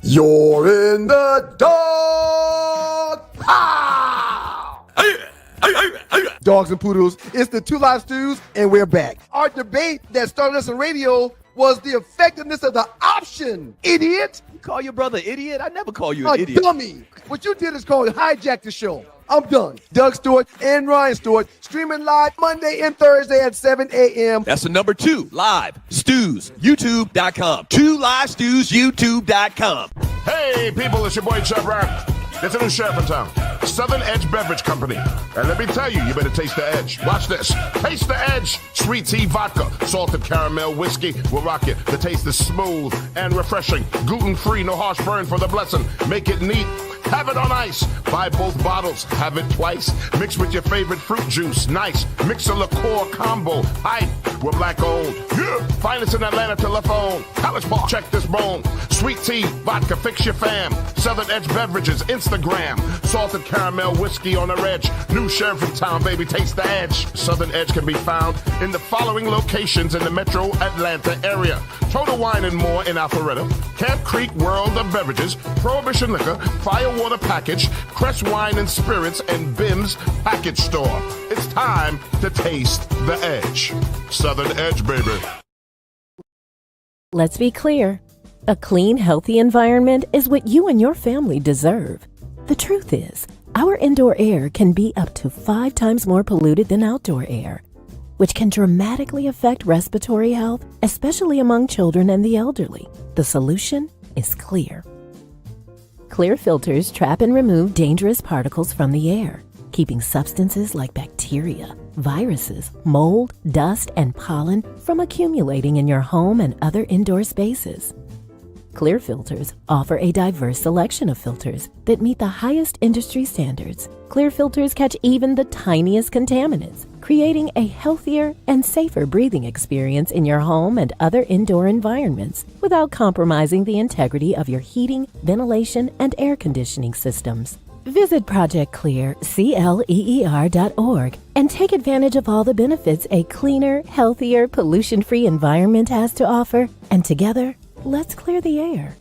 You're in the dog pound. Dogs and poodles, it's the Two Live Stews, and we're back. Our debate that started us on radio was the effectiveness of the option, idiot. You call your brother idiot? I never call you an idiot. Dummy. What you did is called hijack the show. I'm done. Doug Stewart and Ryan Stewart streaming live Monday and Thursday at 7 a.m. That's the number 2 live stews, youtube.com. 2 live stews, youtube.com. Hey, people, it's your boy Chef Rap. There's a new sheriff in town, Southern Edge Beverage Company. And let me tell you, you better taste the edge. Watch this. Taste the edge. Sweet tea vodka, salted caramel whiskey will rock you. The taste is smooth and refreshing. Gluten-free, no harsh burn for the blessing. Make it neat. Have it on ice. Buy both bottles. Have it twice. Mix with your favorite fruit juice. Nice. Mix a liqueur combo. Hype. We're black owned. Yeah. Finest in Atlanta telephone. College Park. Check this bone. Sweet tea, vodka, fix your fam. Southern Edge Beverages, Instagram. Salted caramel whiskey on the edge. New sheriff in town, baby. Taste the edge. Southern Edge can be found in the following locations in the metro Atlanta area. Total Wine and More in Alpharetta. Camp Creek World of Beverages. Prohibition Liquor. Firewater Package. Crest Wine and Spirits. And Bim's Package Store. It's time to taste the edge. Southern Edge, baby. Let's be clear. A clean, healthy environment is what you and your family deserve. The truth is, our indoor air can be up to 5 times more polluted than outdoor air, which can dramatically affect respiratory health, especially among children and the elderly. The solution is clear. Clear filters trap and remove dangerous particles from the air, keeping substances like bacteria, viruses, mold, dust, and pollen from accumulating in your home and other indoor spaces. Clear filters offer a diverse selection of filters that meet the highest industry standards. Clear filters catch even the tiniest contaminants, creating a healthier and safer breathing experience in your home and other indoor environments without compromising the integrity of your heating, ventilation, and air conditioning systems. Visit ProjectClear.org and take advantage of all the benefits a cleaner, healthier, pollution-free environment has to offer. And together, let's clear the air.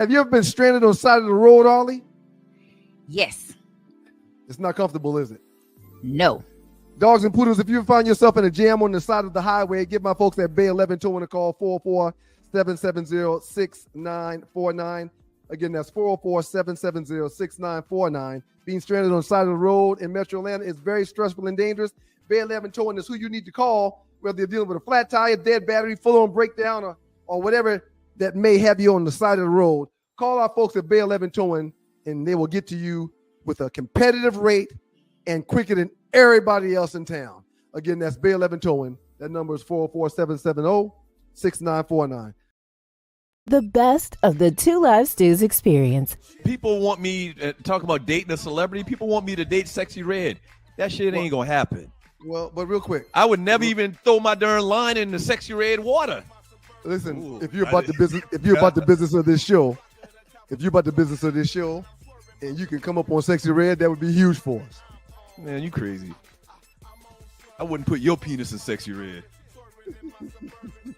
Have you ever been stranded on the side of the road, Ollie? Yes. It's not comfortable, is it? No. Dogs and poodles, if you find yourself in a jam on the side of the highway, give my folks at Bay 11 Towing a call, 44770-6949. Again, that's 404-770-6949. Being stranded on the side of the road in Metro Atlanta is very stressful and dangerous. Bay 11 Towing is who you need to call, whether you're dealing with a flat tire, dead battery, full-on breakdown, or whatever that may have you on the side of the road. Call our folks at Bay 11 Towing, and they will get to you with a competitive rate and quicker than everybody else in town. Again, that's Bay 11 Towing. That number is 404-770-6949. The best of the Two Live Stews experience. People want me talk about dating a celebrity. People want me to date Sexy Red. That shit ain't gonna happen. Well, but real quick, I would never even throw my darn line in the Sexy Red water. listen, Ooh, if you're about the business of this show, and you can come up on Sexy Red, that would be huge for us. Man, you crazy. I wouldn't put your penis in Sexy Red.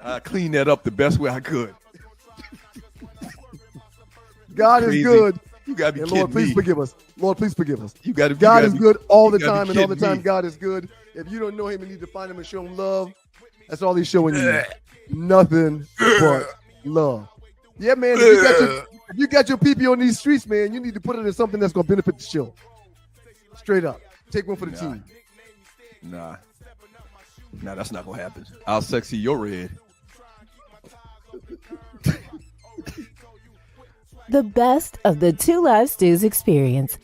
I cleaned that up the best way I could. God Crazy. is good. You gotta be And kidding Lord, please me. forgive us. Lord, please forgive us. God is good all the you gotta time, be and all the kidding time me. God is good. If you don't know him, you need to find him and show him love. That's all he's showing you. Nothing but love. Yeah, man. If you got your PP on these streets, man, you need to put it in something that's gonna benefit the show. Straight up. Take one for the team. Nah, that's not gonna happen. I'll sexy your red. The best of the Two Live Stews experience.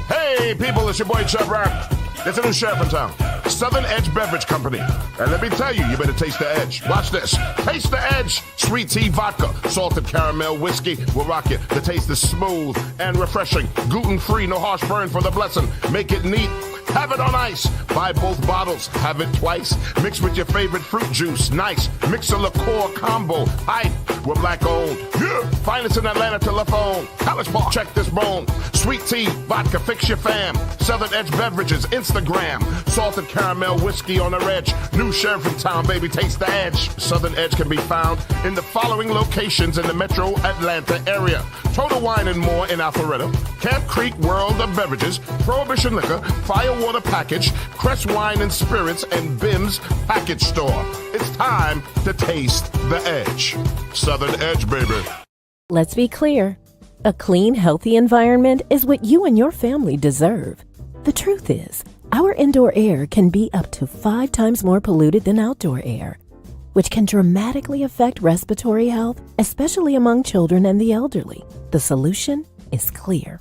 Hey, people, it's your boy Chub Rock. There's a new sheriff in town, Southern Edge Beverage Company. And let me tell you, you better taste the edge. Watch this. Taste the edge. Sweet tea vodka, salted caramel whiskey will rock you. The taste is smooth and refreshing. Gluten-free, no harsh burn for the blessing. Make it neat. Have it on ice. Buy both bottles. Have it twice. Mix with your favorite fruit juice. Nice. Mix a liqueur combo. Hype. We're black owned. Yeah. Find us in Atlanta telephone. College Park. Check this bone. Sweet tea, vodka, fix your fam. Southern Edge Beverages, Instagram. Salted caramel whiskey on the edge. New sheriff in town, baby. Taste the edge. Southern Edge can be found in the following locations in the metro Atlanta area. Total Wine and More in Alpharetta. Camp Creek World of Beverages. Prohibition Liquor. Firewater Package. Crest Wine and Spirits. And Bim's Package Store. It's time to taste the edge. Southern Edge, baby. Let's be clear. A clean, healthy environment is what you and your family deserve. The truth is, our indoor air can be up to 5 times more polluted than outdoor air, which can dramatically affect respiratory health, especially among children and the elderly. The solution is clear.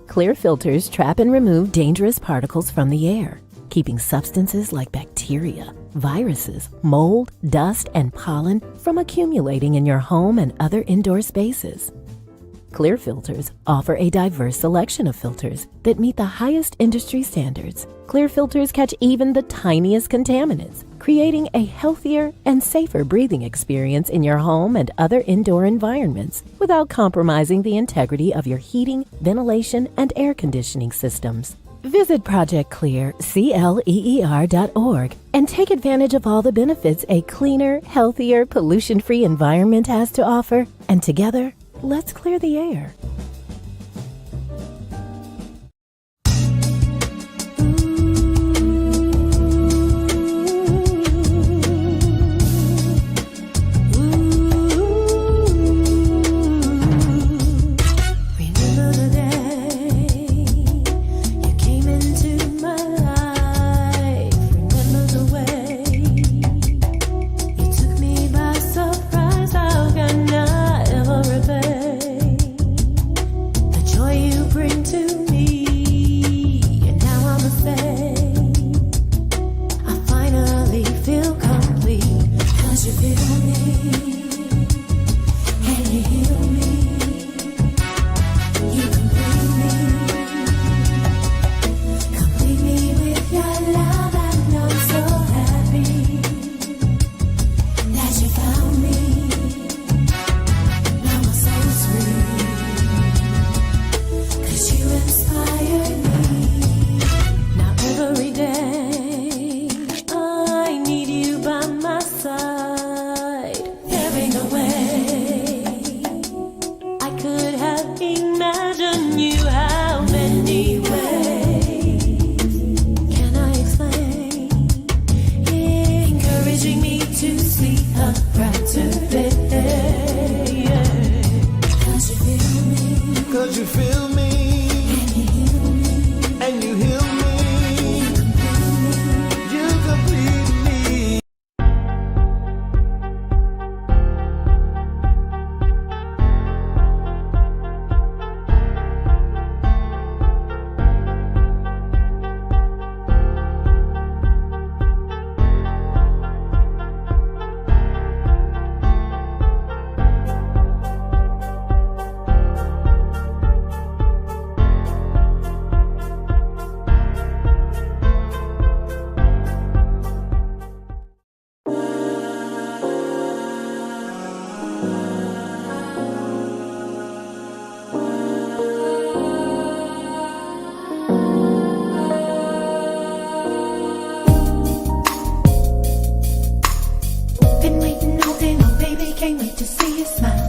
Clear filters trap and remove dangerous particles from the air, keeping substances like bacteria, viruses, mold, dust, and pollen from accumulating in your home and other indoor spaces. Clear filters offer a diverse selection of filters that meet the highest industry standards. Clear filters catch even the tiniest contaminants, creating a healthier and safer breathing experience in your home and other indoor environments without compromising the integrity of your heating, ventilation, and air conditioning systems. Visit ProjectClear.org and take advantage of all the benefits a cleaner, healthier, pollution-free environment has to offer. And together, let's clear the air. Away. you feel me? And you heal me. You complete me. Been waiting all day long, baby, can't wait to see you smile.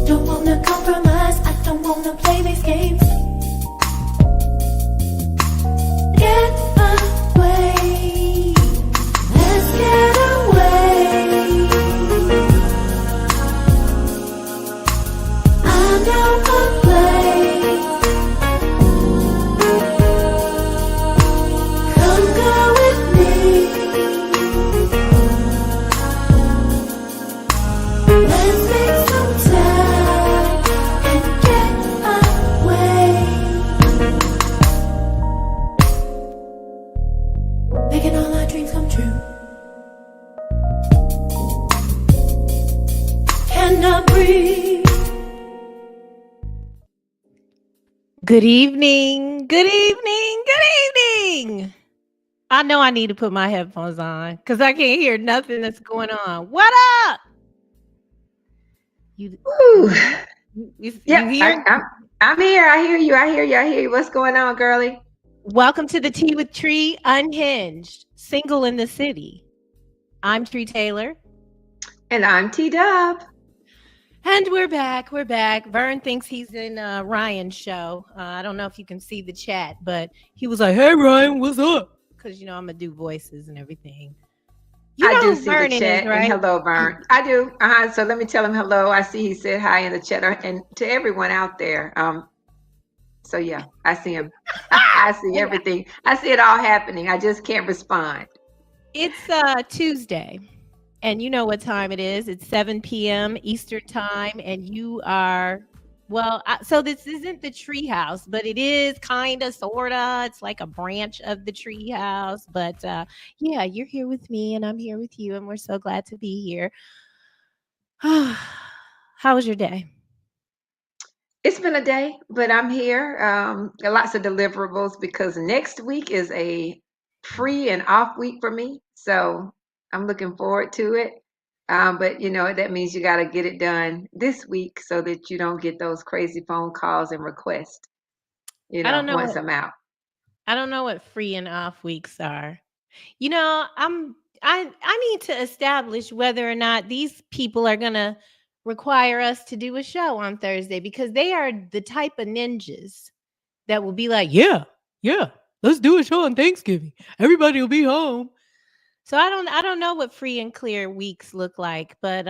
Don't wanna compromise, I don't wanna play these games. Get away, let's get away. I know a place. Come go with me. Let's make some time and get away. Making all our dreams come true. Cannot breathe. Good evening. Good evening. Good evening. I know I need to put my headphones on because I can't hear nothing that's going on. What up? You Yeah, here? I'm here. I hear you. I hear you. I hear you. What's going on, girlie? Welcome to the Tea with Trei Unhinged, single in the city. I'm Trei Taylor. And I'm T-Dub. And we're back. We're back. Vern thinks he's in Ryan's show. I don't know if you can see the chat, but he was like, "Hey, Ryan, what's up?" Because, you know, I'm going to do voices and everything. You I know do who see Vernon the chat. is, right? And hello, Vern. I do. So let me tell him hello. I see he said hi in the chat, and to everyone out there. So yeah, I see him. I see everything. I see it all happening. I just can't respond. It's Tuesday, and you know what time it is. It's 7 p.m. Eastern time, and you are, well, so this isn't the treehouse, but it is kind of, sort of. It's like a branch of the treehouse. But yeah, you're here with me, and I'm here with you, and we're so glad to be here. How was your day? It's been a day, but I'm here. Lots of deliverables because next week is a free and off week for me. So I'm looking forward to it. But you know, that means you got to get it done this week so that you don't get those crazy phone calls and requests, I don't know once what I'm out. I don't know what free and off weeks are. You know, I need to establish whether or not these people are gonna require us to do a show on Thursday because they are the type of ninjas that will be like, yeah, let's do a show on Thanksgiving. Everybody will be home. So I don't know what free and clear weeks look like, but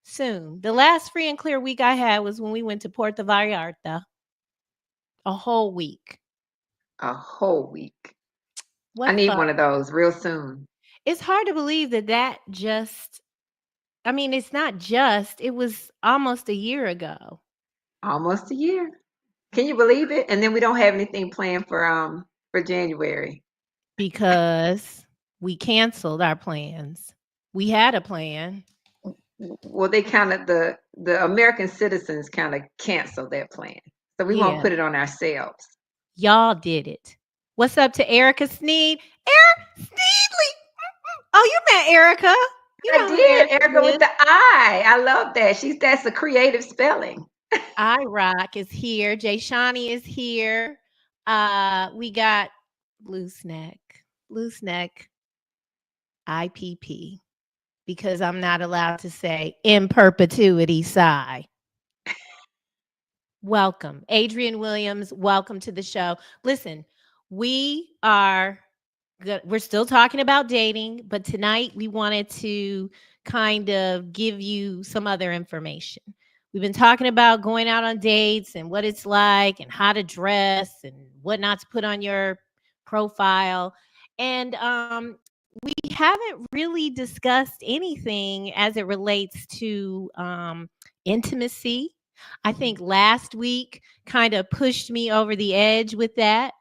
soon. The last free and clear week I had was when we went to Puerto Vallarta. A whole week. A whole week. What I need fun. one of those real soon. It's hard to believe that just, I mean, it's not just, it was almost a year ago. Almost a year. Can you believe it? And then we don't have anything planned for January. Because we canceled our plans. We had a plan. Well, they kind of the American citizens kind of canceled that plan, so we won't Yeah. put it on ourselves. Y'all did it. What's up to Erica Sneed? Erica Sneedley. Oh, you met Erica. You know I who did. Erica is. with the I. I love that. That's a creative spelling. I Rock is here. Jay Shawnee is here. We got Loose Neck, IPP, because I'm not allowed to say in perpetuity sigh. Welcome. Adrian Williams, welcome to the show. Listen, we are we're still talking about dating, but tonight we wanted to kind of give you some other information. We've been talking about going out on dates and what it's like and how to dress and what not to put on your profile. And we haven't really discussed anything as it relates to intimacy. I think last week kind of pushed me over the edge with that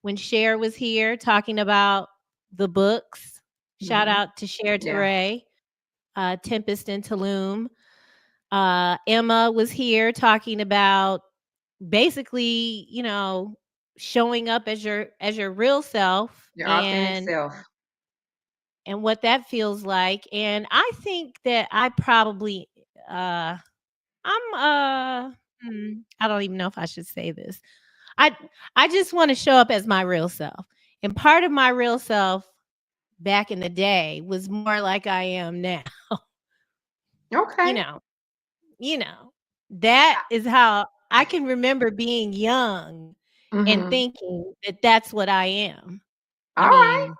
when Cher was here talking about the books. Shout Mhm. out to Cher Yeah. Trei, Tempest in Tulum. Emma was here talking about basically, showing up as your real self Your authentic and self. what that feels like. And I think that I probably I'm I don't even know if I should say this. I I just want to show up as my real self. And part of my real self back in the day was more like I am now. you Okay. know, you know. That is how I can remember being young and Mm-hmm. thinking that that's what I am. I All right. mean,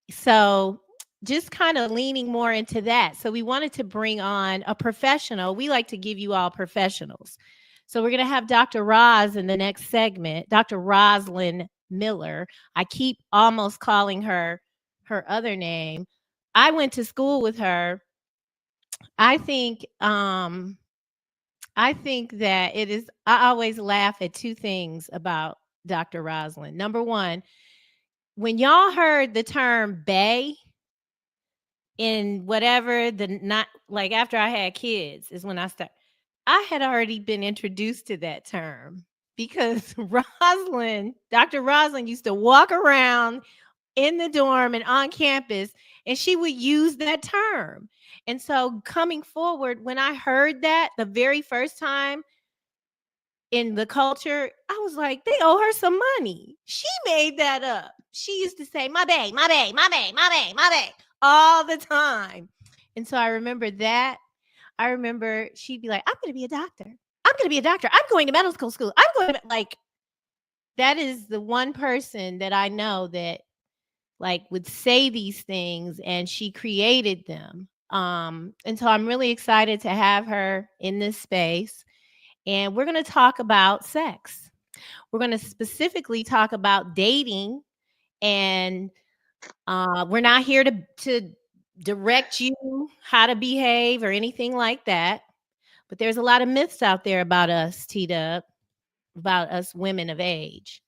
so just kind of leaning more into that. So we wanted to bring on a professional. We like to give you all professionals. So we're going to have Dr. Roz in the next segment, Dr. Roslyn Miller. I keep almost calling her her other name. I went to school with her. I think I think that it is I always laugh at two things about Dr. Roslyn. Number one, when y'all heard the term bae in whatever the not like after I had kids is when I had already been introduced to that term because Dr. Roslyn used to walk around in the dorm and on campus and she would use that term. And so coming forward, when I heard that the very first time in the culture, I was like, they owe her some money. She made that up. She used to say, my bae, my bae, my bae, my bae, my bae, all the time. And so I remember that. I remember she'd be like, I'm going to be a doctor. I'm going to be a doctor. I'm going to medical school. I'm going to, like, that is the one person that I know that, like, would say these things and she created them. And so I'm really excited to have her in this space. And we're going to talk about sex. We're going to specifically talk about dating. And we're not here to direct you how to behave or anything like that. But there's a lot of myths out there about us, T-Dub, about us women of age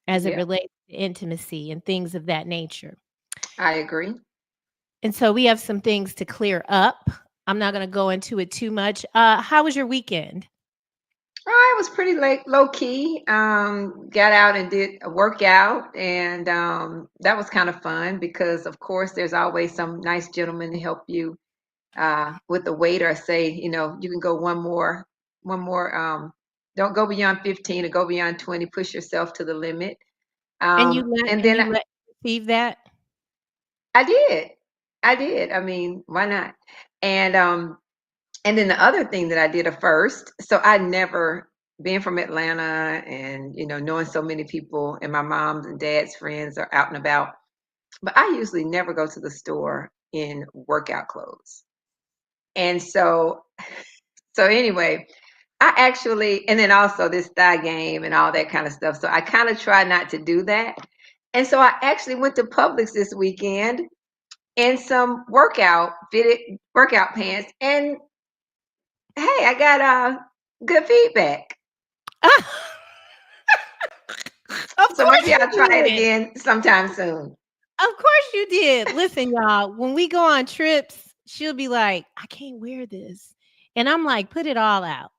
as it Yep. relates to intimacy and things of that nature. I agree. And so we have some things to clear up. I'm not going to go into it too much. How was your weekend? I was pretty low key. Got out and did a workout, and that was kind of fun because, of course, there's always some nice gentleman to help you with the weight, or say, you can go one more. Don't go beyond 15 or go beyond 20. Push yourself to the limit. And And then you let receive that? I did. I did. I mean, why not? And then the other thing that I did at first, so I never, being from Atlanta and knowing so many people and my mom's and dad's friends are out and about, but I usually never go to the store in workout clothes. And so anyway, I actually, and then also this thigh game and all that kind of stuff. So I kind of try not to do that. And so I actually went to Publix this weekend in some fitted workout pants. And hey, I got good feedback. Of So course maybe you I'll try it did. again sometime soon. Of course you did. Listen, y'all, when we go on trips, she'll be like, I can't wear this. And I'm like, put it all out.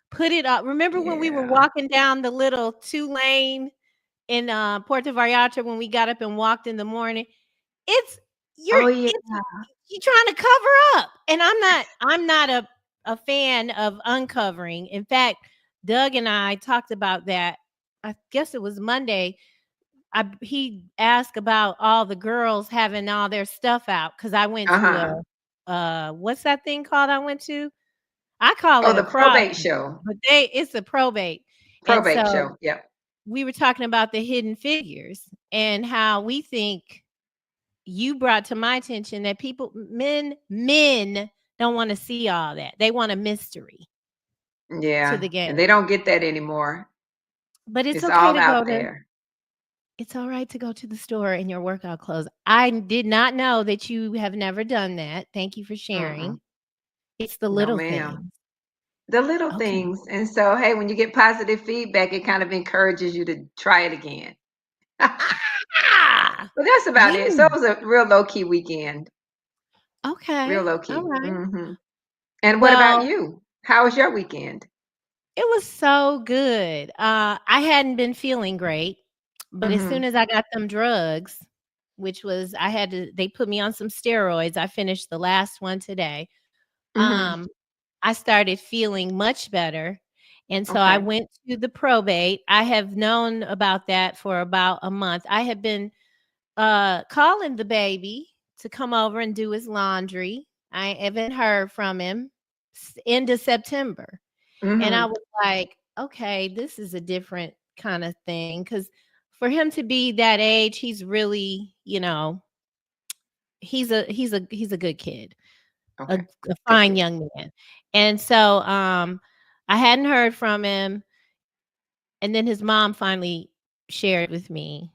Put it up. Remember when we were Yeah. walking down the little 2-lane in Puerto Vallarta when we got up and walked in the morning? It's Oh yeah. you're trying to cover up. And I'm not a fan of uncovering. In fact, Doug and I talked about that. I guess it was Monday. He asked about all the girls having all their stuff out because I went to Uh-huh. what's that thing called I went to? I call Oh, it a the pride, probate show. but it's a probate. And Probate so show. Yep. we were talking about the hidden figures and how we think you brought to my attention that men don't want to see all that. They want a mystery to Yeah, the game. and they don't get that anymore. But it's It's okay all to go out to there. it's all right to go to the store in your workout clothes. I did not know that you have never done that. Thank you for sharing. Mm-mm. It's the No, little ma'am. things. The little Okay. things. And so, hey, when you get positive feedback, it kind of encourages you to try it again. Ah, But that's about yeah. it. So it was a real low key weekend. Real Okay. low All key. right. And what about Well, you? How was your weekend? it was so good. I hadn't been feeling great, but as soon Mm-hmm. as I got them drugs, which was they put me on some steroids. I finished the last one today. Mm-hmm. Um, I started feeling much better. And so I Okay. went to the probate. I have known about that for about a month. I have been calling the baby to come over and do his laundry. I haven't heard from him end of September. And I Mm-hmm. was like, okay, this is a different kind of thing. Cause for him to be that age, he's really, he's a good kid, a, Okay. a Good fine deal. young man. And so I hadn't heard from him. And then his mom finally shared with me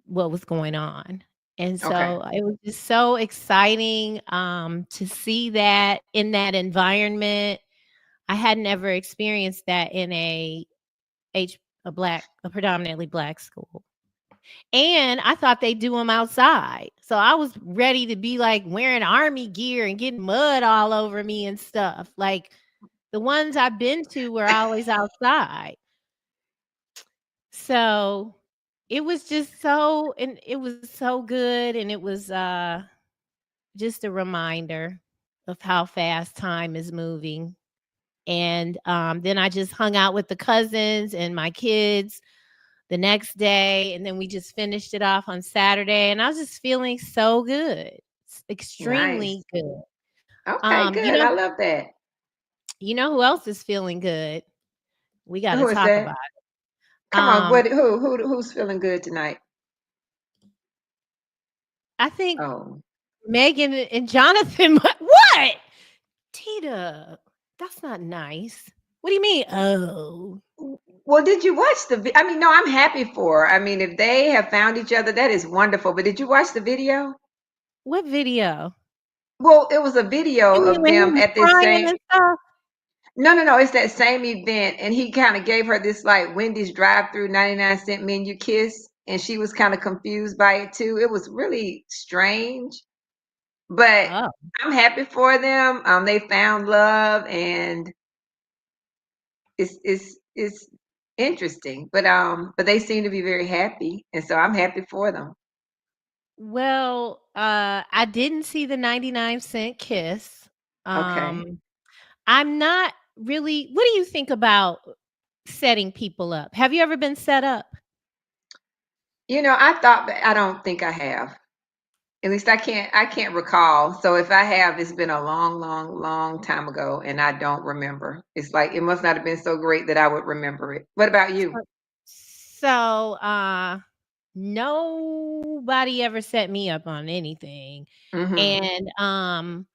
what was going on. And Okay. so it was just so exciting to see that in that environment. I hadn't ever experienced that in a predominantly black school. And I thought they do them outside. So I was ready to be like wearing army gear and getting mud all over me and stuff. Like the ones I've been to were always outside. So it was just it was so good. And it was just a reminder of how fast time is moving. And then I just hung out with the cousins and my kids the next day. And then we just finished it off on Saturday. And I was just feeling so good. Nice. Extremely good. Okay, You good. know, I love that. who else is feeling good? We got to Who is talk that? about it. Come on, who's feeling good tonight? I think Oh. Megan and Jonathan. What? Tita, that's not nice. What do you mean? Oh, Well, did you watch I mean, no, I'm happy for her. I mean, if they have found each other, that is wonderful. But did you watch the video? what video? Well, it was a video You mean of when he them was at this crying same. and stuff? No. It's that same event, and he kind of gave her this like Wendy's drive-through 99-cent menu kiss, and she was kind of confused by it too. It was really strange, but Oh. I'm happy for them. They found love, and it's interesting. But they seem to be very happy, and so I'm happy for them. Well, I didn't see the 99-cent kiss. Okay. I'm not really what do you think about setting people up? Have you ever been set up? I don't think I have. At least I can't recall. So if I have, it's been a long, long, long time ago and I don't remember. It's like it must not have been so great that I would remember it. What about you? So, nobody ever set me up on anything. Mhm. And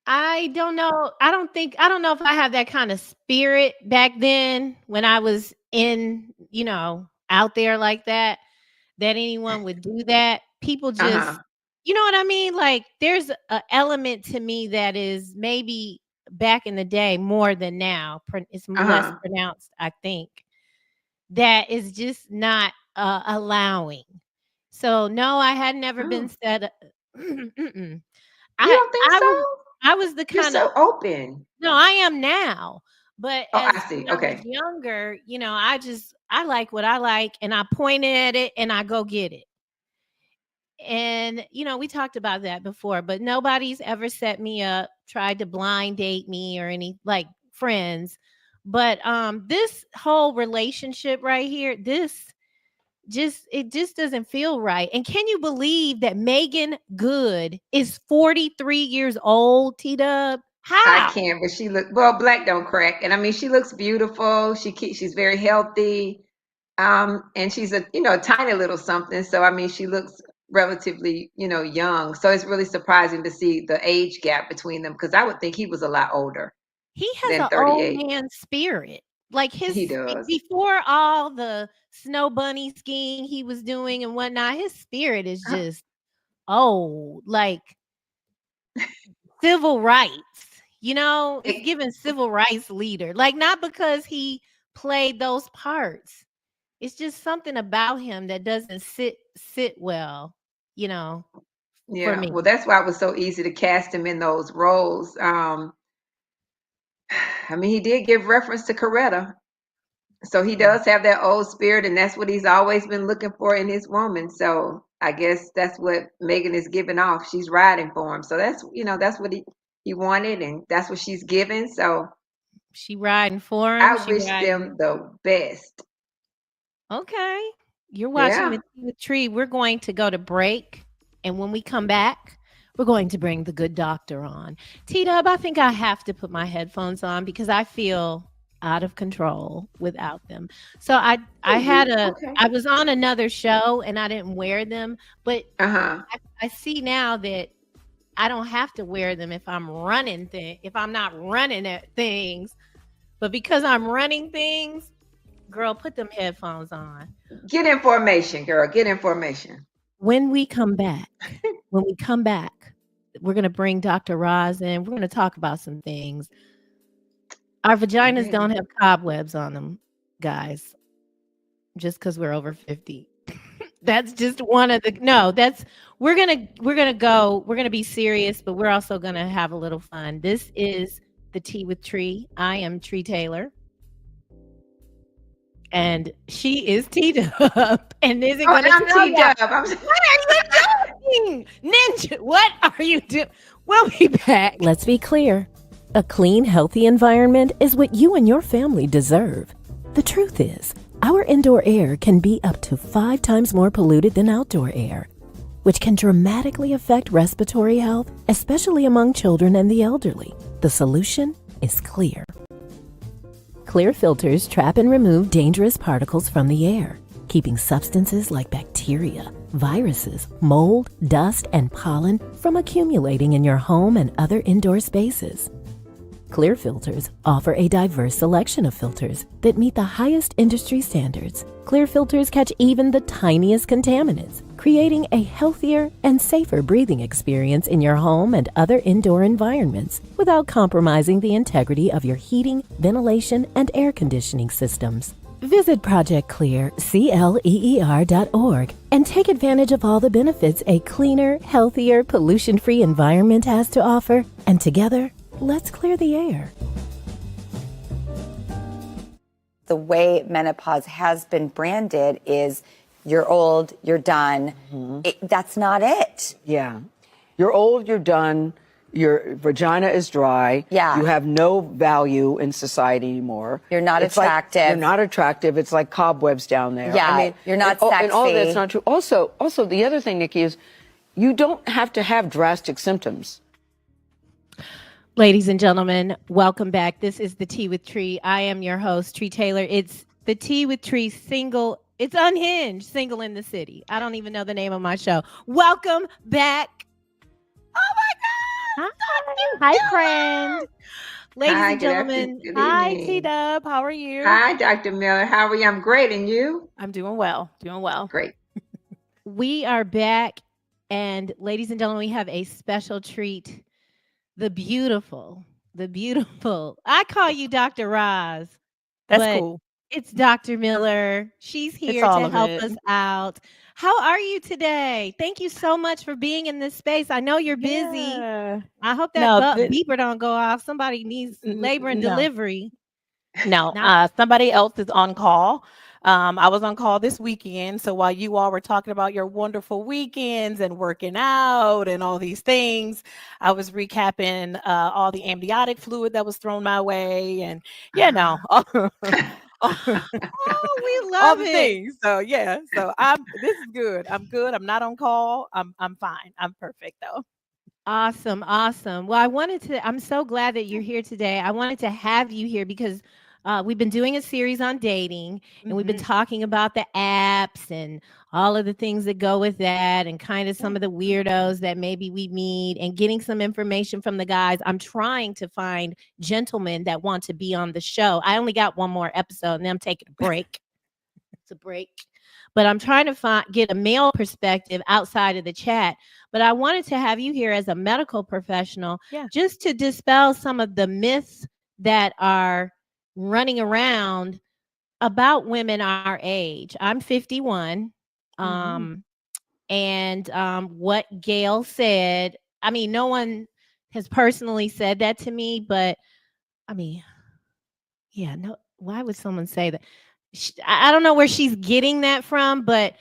I don't know. I don't know if I have that kind of spirit back then when I was out there like that anyone would do that. People just Uh-huh. you know what I mean? Like there's a element to me that is maybe back in the day more than now. It's less Uh-huh. pronounced, I think. That is just not allowing. So no, I had never been Oh, set up. Mm-mm. you I don't think I so? was I was the You're kind of so open. no, I am now. But Oh, I as see. when I was Okay. younger, I like what I like and I point at it and I go get it. And we talked about that before, but nobody's ever set me up, tried to blind date me or any like friends. But this whole relationship right here, it just doesn't feel right. And can you believe that Megan Good is 43 years old, T Dub? How? can't, but well, black don't crack. And I mean, she looks beautiful. She's very healthy. And she's a, tiny little something. So, I mean, she looks relatively, young. So it's really surprising to see the age gap between them because I would think he was a lot older He has than an old 38. man spirit. Like He does. before all the snow bunny skiing he was doing and whatnot, his spirit is just old, like civil rights. It's given civil rights leader. Like not because he played those parts. It's just something about him that doesn't sit well, for Yeah. me. Well, that's why it was so easy to cast him in those roles. I mean, he did give reference to Coretta. So he does have that old spirit, and that's what he's always been looking for in his woman. So I guess that's what Megan is giving off. She's riding for him. So that's what he wanted, and that's what she's giving. So She riding for him. I She wish riding. them the best. Okay. You're watching Yeah. the Tea with Tree. We're going to go to break. And when we come back, we're going to bring the good doctor on. T-Dub, I think I have to put my headphones on because I feel out of control without them. So I was on another show and I didn't wear them, but I see now that I don't have to wear them if I'm if I'm not running at things. But because I'm running things, girl, put them headphones on. Get information, girl. Get information. When we come back, we're going to bring Dr. Roz in. We're going to talk about some things. Our vaginas don't have cobwebs on them, guys, just because we're over 50. That's just one of the, we're going to be serious, but we're also going to have a little fun. This is the Tea with Tree. I am Tree Taylor. And she is T-Dub. And is it going to I'm T-Dub. What are you doing? Ninja, what are you doing? We'll be back. Let's be clear. A clean, healthy environment is what you and your family deserve. The truth is, our indoor air can be up to 5 times more polluted than outdoor air, which can dramatically affect respiratory health, especially among children and the elderly. The solution is clear. Clear filters trap and remove dangerous particles from the air, keeping substances like bacteria, viruses, mold, dust, and pollen from accumulating in your home and other indoor spaces. Clear filters offer a diverse selection of filters that meet the highest industry standards. Clear filters catch even the tiniest contaminants, creating a healthier and safer breathing experience in your home and other indoor environments without compromising the integrity of your heating, ventilation, and air conditioning systems. Visit ProjectClear.org and take advantage of all the benefits a cleaner, healthier, pollution-free environment has to offer. And together, let's clear the air. The way menopause has been branded is you're old, you're done. That's not it. Yeah. You're old, you're done. Your vagina is dry. Yeah. You have no value in society anymore. You're not attractive. You're not attractive. It's like cobwebs down there. Yeah, I mean, you're not and all sexy. that's not true. Also, the other thing, Nikki, is you don't have to have drastic symptoms. Ladies and gentlemen, welcome back. This is the Tea with Tree. I am your host, Tree Taylor. It's the Tea with Tree single. It's Unhinged, single in the city. I don't even know the name of my show. Welcome back. Oh my God. Hi, friend. Ladies and gentlemen. Hi, T-Dub. How are you? Hi, Dr. Miller. How are you? I'm great. And you? I'm doing well. Great. We are back. And ladies and gentlemen, we have a special treat. The beautiful. I call you Dr. Roz. That's cool. It's Dr. Miller. She's here to help us out. How are you today? Thank you so much for being in this space. I know you're busy. Yeah. I hope that beeper don't go off. Somebody needs labor and delivery. No, somebody else is on call. I was on call this weekend. So while you all were talking about your wonderful weekends and working out and all these things, I was recapping all the amniotic fluid that was thrown my way. And, Oh, we love all the it. things. So yeah, this is good. I'm good. I'm not on call. I'm fine. I'm perfect though. Awesome, awesome. Well, I'm so glad that you're here today. I wanted to have you here because we've been doing a series on dating and we've been talking about the apps and all of the things that go with that and kind of some of the weirdos that maybe we meet and getting some information from the guys. I'm trying to find gentlemen that want to be on the show. I only got one more episode and then I'm taking a break. It's a break. But I'm trying to get a male perspective outside of the chat. But I wanted to have you here as a medical professional just to dispel some of the myths that are running around about women our age. I'm 51. And what Gail said, I mean, no one has personally said that to me, but I mean, yeah, no, why would someone say that? I don't know where she's getting that from, but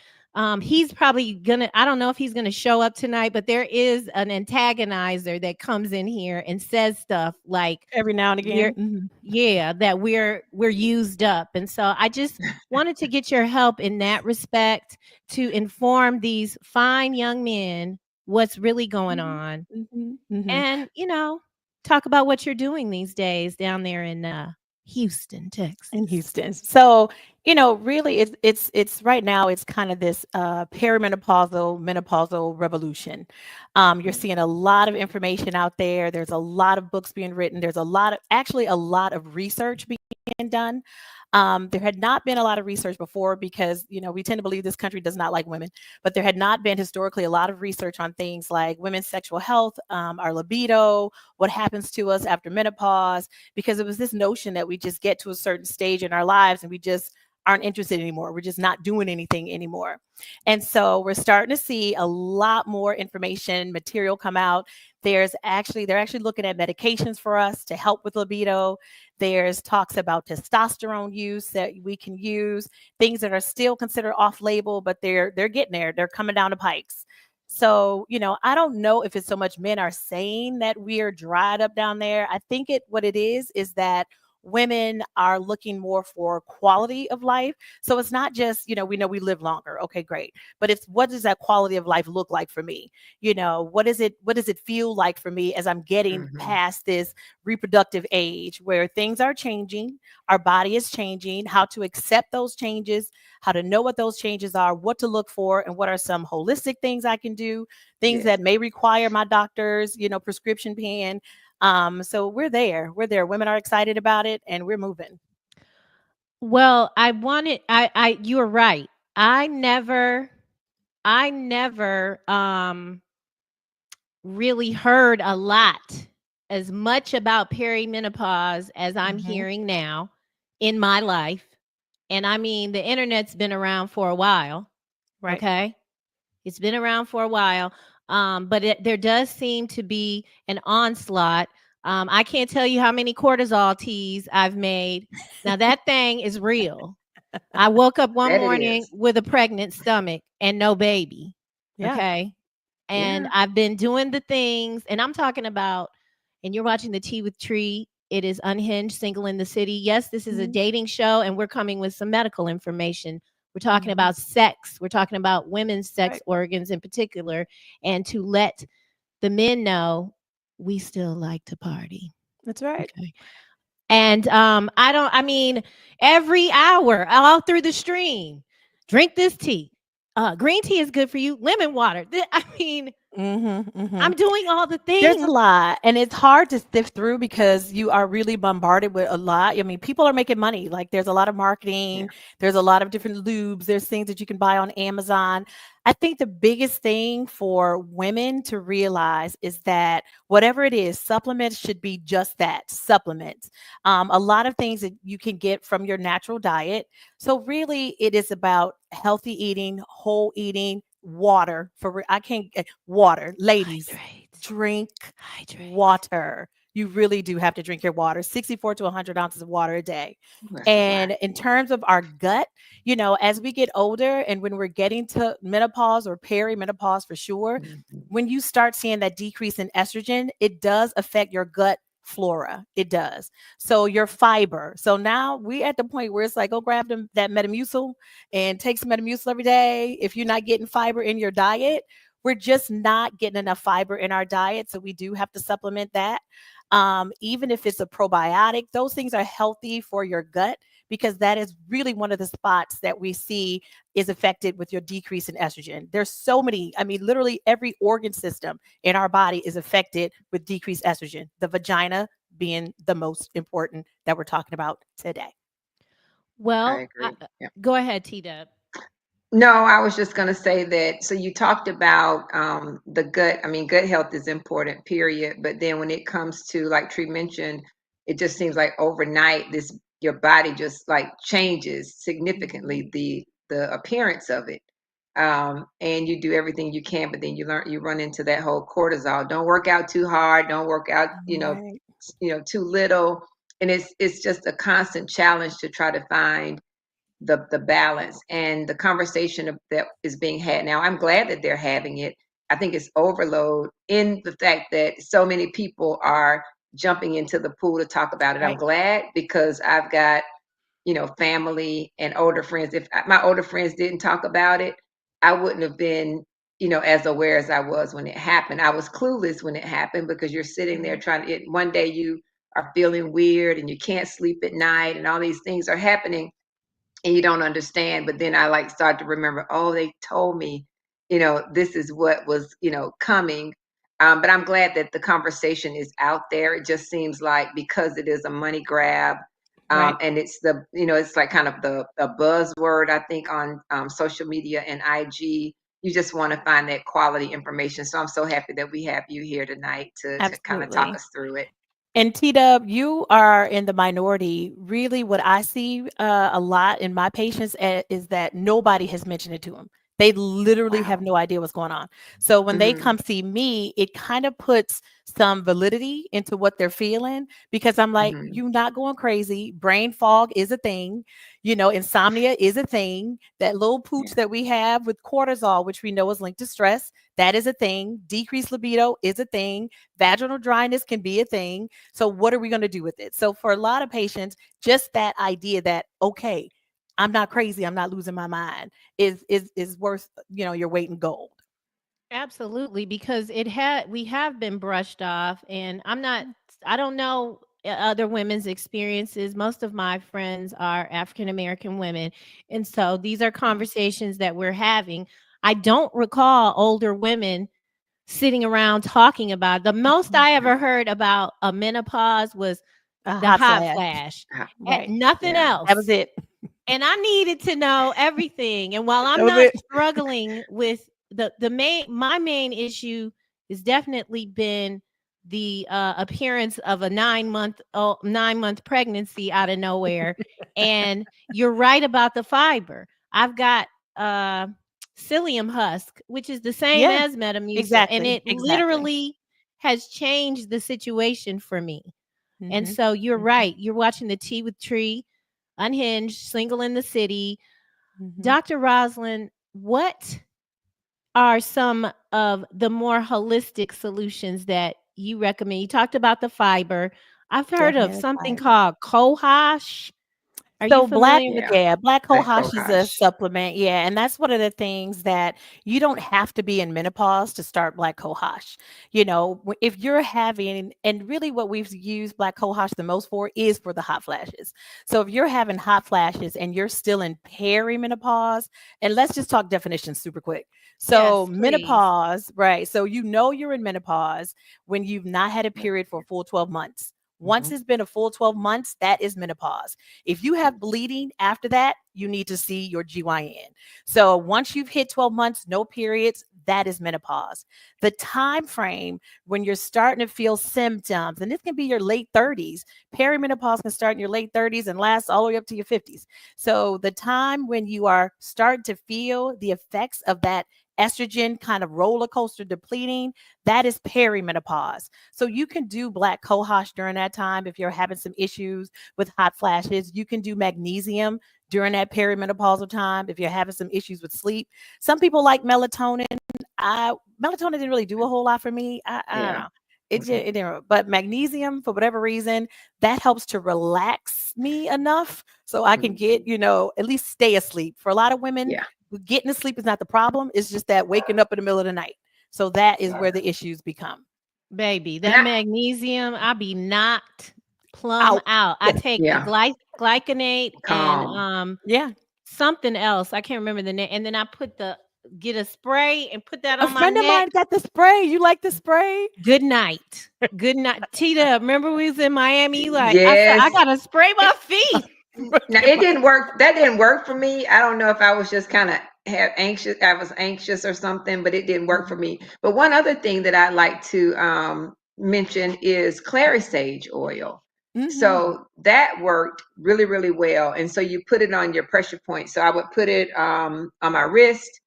he's probably gonna, I don't know if he's gonna show up tonight, but there is an antagonizer that comes in here and says stuff like every now and again. yeah, that we're used up. And so I just wanted to get your help in that respect to inform these fine young men what's really going on. And, talk about what you're doing these days down there in Houston, Texas. In Houston. So, really it's right now it's kind of this perimenopausal, menopausal revolution. You're seeing a lot of information out there. There's a lot of books being written. There's a lot of research being done. There had not been a lot of research before because, we tend to believe this country does not like women, but there had not been historically a lot of research on things like women's sexual health, our libido, what happens to us after menopause, because it was this notion that we just get to a certain stage in our lives and we just aren't interested anymore. We're just not doing anything anymore. And so we're starting to see a lot more information, material come out. They're actually looking at medications for us to help with libido. There's talks about testosterone use that we can use, things that are still considered off label, but they're getting there. They're coming down the pikes. So, I don't know if it's so much men are saying that we're dried up down there. I think what it is that women are looking more for quality of life. So it's not just, we know we live longer. Okay, great. But it's what does that quality of life look like for me? What does it feel like for me as I'm getting past this reproductive age where things are changing, our body is changing, how to accept those changes, how to know what those changes are, what to look for, and what are some holistic things I can do, things that may require my doctor's, prescription pen. So we're there. Women are excited about it and we're moving. Well, you were right. I never really heard a lot as much about perimenopause as I'm hearing now in my life. And I mean, the internet's been around for a while. Right. Okay. It's been around for a while. But there does seem to be an onslaught. I can't tell you how many cortisol teas I've made. Now that thing is real. I woke up one That it morning is. with a pregnant stomach and no baby. Yeah. Okay. And I've been doing the things, and I'm talking about, and you're watching the Tea with Trei. It is Unhinged, Single in the City. Yes, this is a dating show, and we're coming with some medical information. We're talking about sex. We're talking about women's sex organs in particular, and to let the men know we still like to party. That's right. Okay. And I mean, every hour, all through the stream, drink this tea. Green tea is good for you. Lemon water. I mean, I'm doing all the things. There's a lot, and it's hard to sift through because you are really bombarded with a lot. I mean, people are making money. Like there's a lot of marketing. There's a lot of different lubes. There's things that you can buy on Amazon. I think the biggest thing for women to realize is that whatever it is, supplements should be just that, supplements. A lot of things that you can get from your natural diet. So really it is about healthy eating, whole eating, water water. Ladies, drink water. You really do have to drink your water, 64 to 100 ounces of water a day. And in terms of our gut, as we get older and when we're getting to menopause or perimenopause for sure, when you start seeing that decrease in estrogen, it does affect your gut flora. It does. So your fiber. So now we at the point where it's like, go grab that Metamucil and take some Metamucil every day. If you're not getting fiber in your diet, we're just not getting enough fiber in our diet. So we do have to supplement that. Even if it's a probiotic, those things are healthy for your gut, because that is really one of the spots that we see is affected with your decrease in estrogen. There's so many, I mean, literally every organ system in our body is affected with decreased estrogen, the vagina being the most important that we're talking about today. Well, agree. Yeah. go ahead, T-Dub. No, I was just going to say that. So you talked about the gut. I mean, gut health is important, period. But then when it comes to, like Tree mentioned, it just seems like overnight, your body just like changes significantly the appearance of it. And you do everything you can, but then you run into that whole cortisol. Don't work out too hard. Don't work out, Right. too little. And it's just a constant challenge to try to find the balance and the conversation that is being had now. I'm glad that they're having it. I think it's overload in the fact that so many people are jumping into the pool to talk about it. I'm Right. glad, because I've got, family and older friends. If my older friends didn't talk about it, I wouldn't have been, as aware as I was when it happened. I was clueless when it happened, because you're sitting there one day you are feeling weird and you can't sleep at night and all these things are happening and you don't understand. But then I like start to remember, oh, they told me, this is what was, coming. But I'm glad that the conversation is out there. It just seems like because it is a money grab, Right. and it's it's like kind of a buzzword, I think, on social media and IG. You just want to find that quality information. So I'm so happy that we have you here tonight to kind of talk Absolutely. us through it. And T-Dub, you are in the minority. Really, what I see a lot in my patients is that nobody has mentioned it to them. They literally have no idea what's going on. So when they come see me, it kind of puts some validity into what they're feeling, because I'm like, you're not going crazy. Brain fog is a thing. Insomnia is a thing. That little pooch that we have with cortisol, which we know is linked to stress, that is a thing. Decreased libido is a thing. Vaginal dryness can be a thing. So what are we going to do with it? So for a lot of patients, just that idea that, okay, I'm not crazy, I'm not losing my mind, is worth, your weight in gold. Absolutely, because we have been brushed off, and I don't know other women's experiences. Most of my friends are African American women, and so these are conversations that we're having. I don't recall older women sitting around talking about it. The most I ever heard about a menopause was A the hot hot flash. flash, Right. nothing else. That was it. And I needed to know everything. And while That I'm was not it. struggling with my main issue has definitely been the appearance of a 9-month pregnancy out of nowhere. And you're right about the fiber. I've got psyllium husk, which is the same Yeah, as Metamucil, and exactly. it Exactly. literally has changed the situation for me. And Mm-hmm. so you're right. You're watching the Tea with Tree, Unhinged, Single in the City. Mm-hmm. Dr. Roslyn, what are some of the more holistic solutions that you recommend? You talked about the fiber. I've heard of Definitely something fiber. called cohosh. Are you So black, familiar with black Black cohosh is a cohosh. supplement. Yeah, and that's one of the things that you don't have to be in menopause to start black cohosh. If you're having, and really what we've used black cohosh the most for is for the hot flashes. So if you're having hot flashes and you're still in perimenopause, and let's just talk definitions super quick. So Yes, please. menopause, right? So you're in menopause when you've not had a period for a full 12 months. Once it's been a full 12 months, that is menopause. If you have bleeding after that, you need to see your GYN. So once you've hit 12 months, no periods, that is menopause. The time frame when you're starting to feel symptoms, and this can be your late 30s. Perimenopause can start in your late 30s and last all the way up to your 50s. So the time when you are starting to feel the effects of that estrogen kind of roller coaster depleting, that is perimenopause. So you can do black cohosh during that time if you're having some issues with hot flashes. You can do magnesium during that perimenopausal time if you're having some issues with sleep. Some people like melatonin. Melatonin didn't really do a whole lot for me. I don't Yeah. know. It didn't, but magnesium, for whatever reason, that helps to relax me enough so I can get, at least stay asleep. For a lot of women, Yeah. getting to sleep is not the problem. It's just that waking up in the middle of the night. So that is where the issues become. Baby, that magnesium, I be knocked plumb Out. out. I take Yeah. the glycinate and Calm. Yeah. something else. I can't remember the name. And then I get a spray and put that A on my friend of mine neck. got the spray. You like the spray? Good night. Good night. Tita, remember we was in Miami? You like, Yes. I gotta spray my feet. Now it didn't work. That didn't work for me. I don't know if I was just kind of anxious. I was anxious or something, but it didn't work for me. But one other thing that I like to mention is clary sage oil. So that worked really, really well. And so you put it on your pressure point. So I would put it on my wrist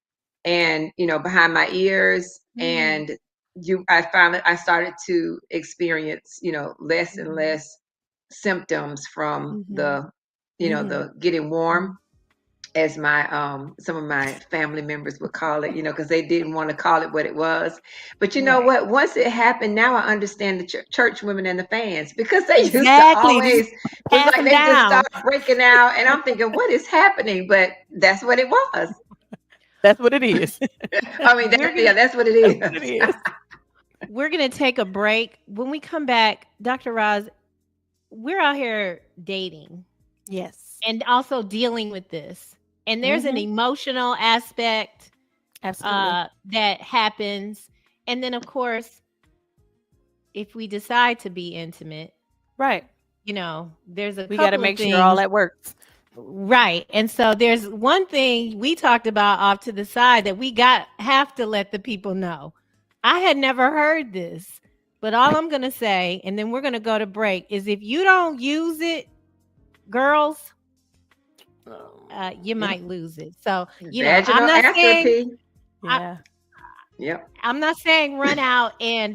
and behind my ears, and I started to experience less and less symptoms from the the getting warm, as my some of my family members would call it, because they didn't want to call it what it was. But you know what? Once it happened, now I understand the church women and the fans, because they used to always was like they just start breaking out, and I'm thinking, what is happening? But that's what it was. That's what it is. I mean, that's what it is. That's what it is. We're gonna take a break. When we come back, Dr. Roz, we're out here dating. Yes. And also dealing with this. And there's an emotional aspect that happens. And then, of course, if we decide to be intimate, right, there's we got to make sure all that works. Right. And so there's one thing we talked about off to the side that we have to let the people know. I had never heard this, but all I'm going to say, and then we're going to go to break, is if you don't use it, girls, you might lose it. So, I'm not saying, I'm not saying run out and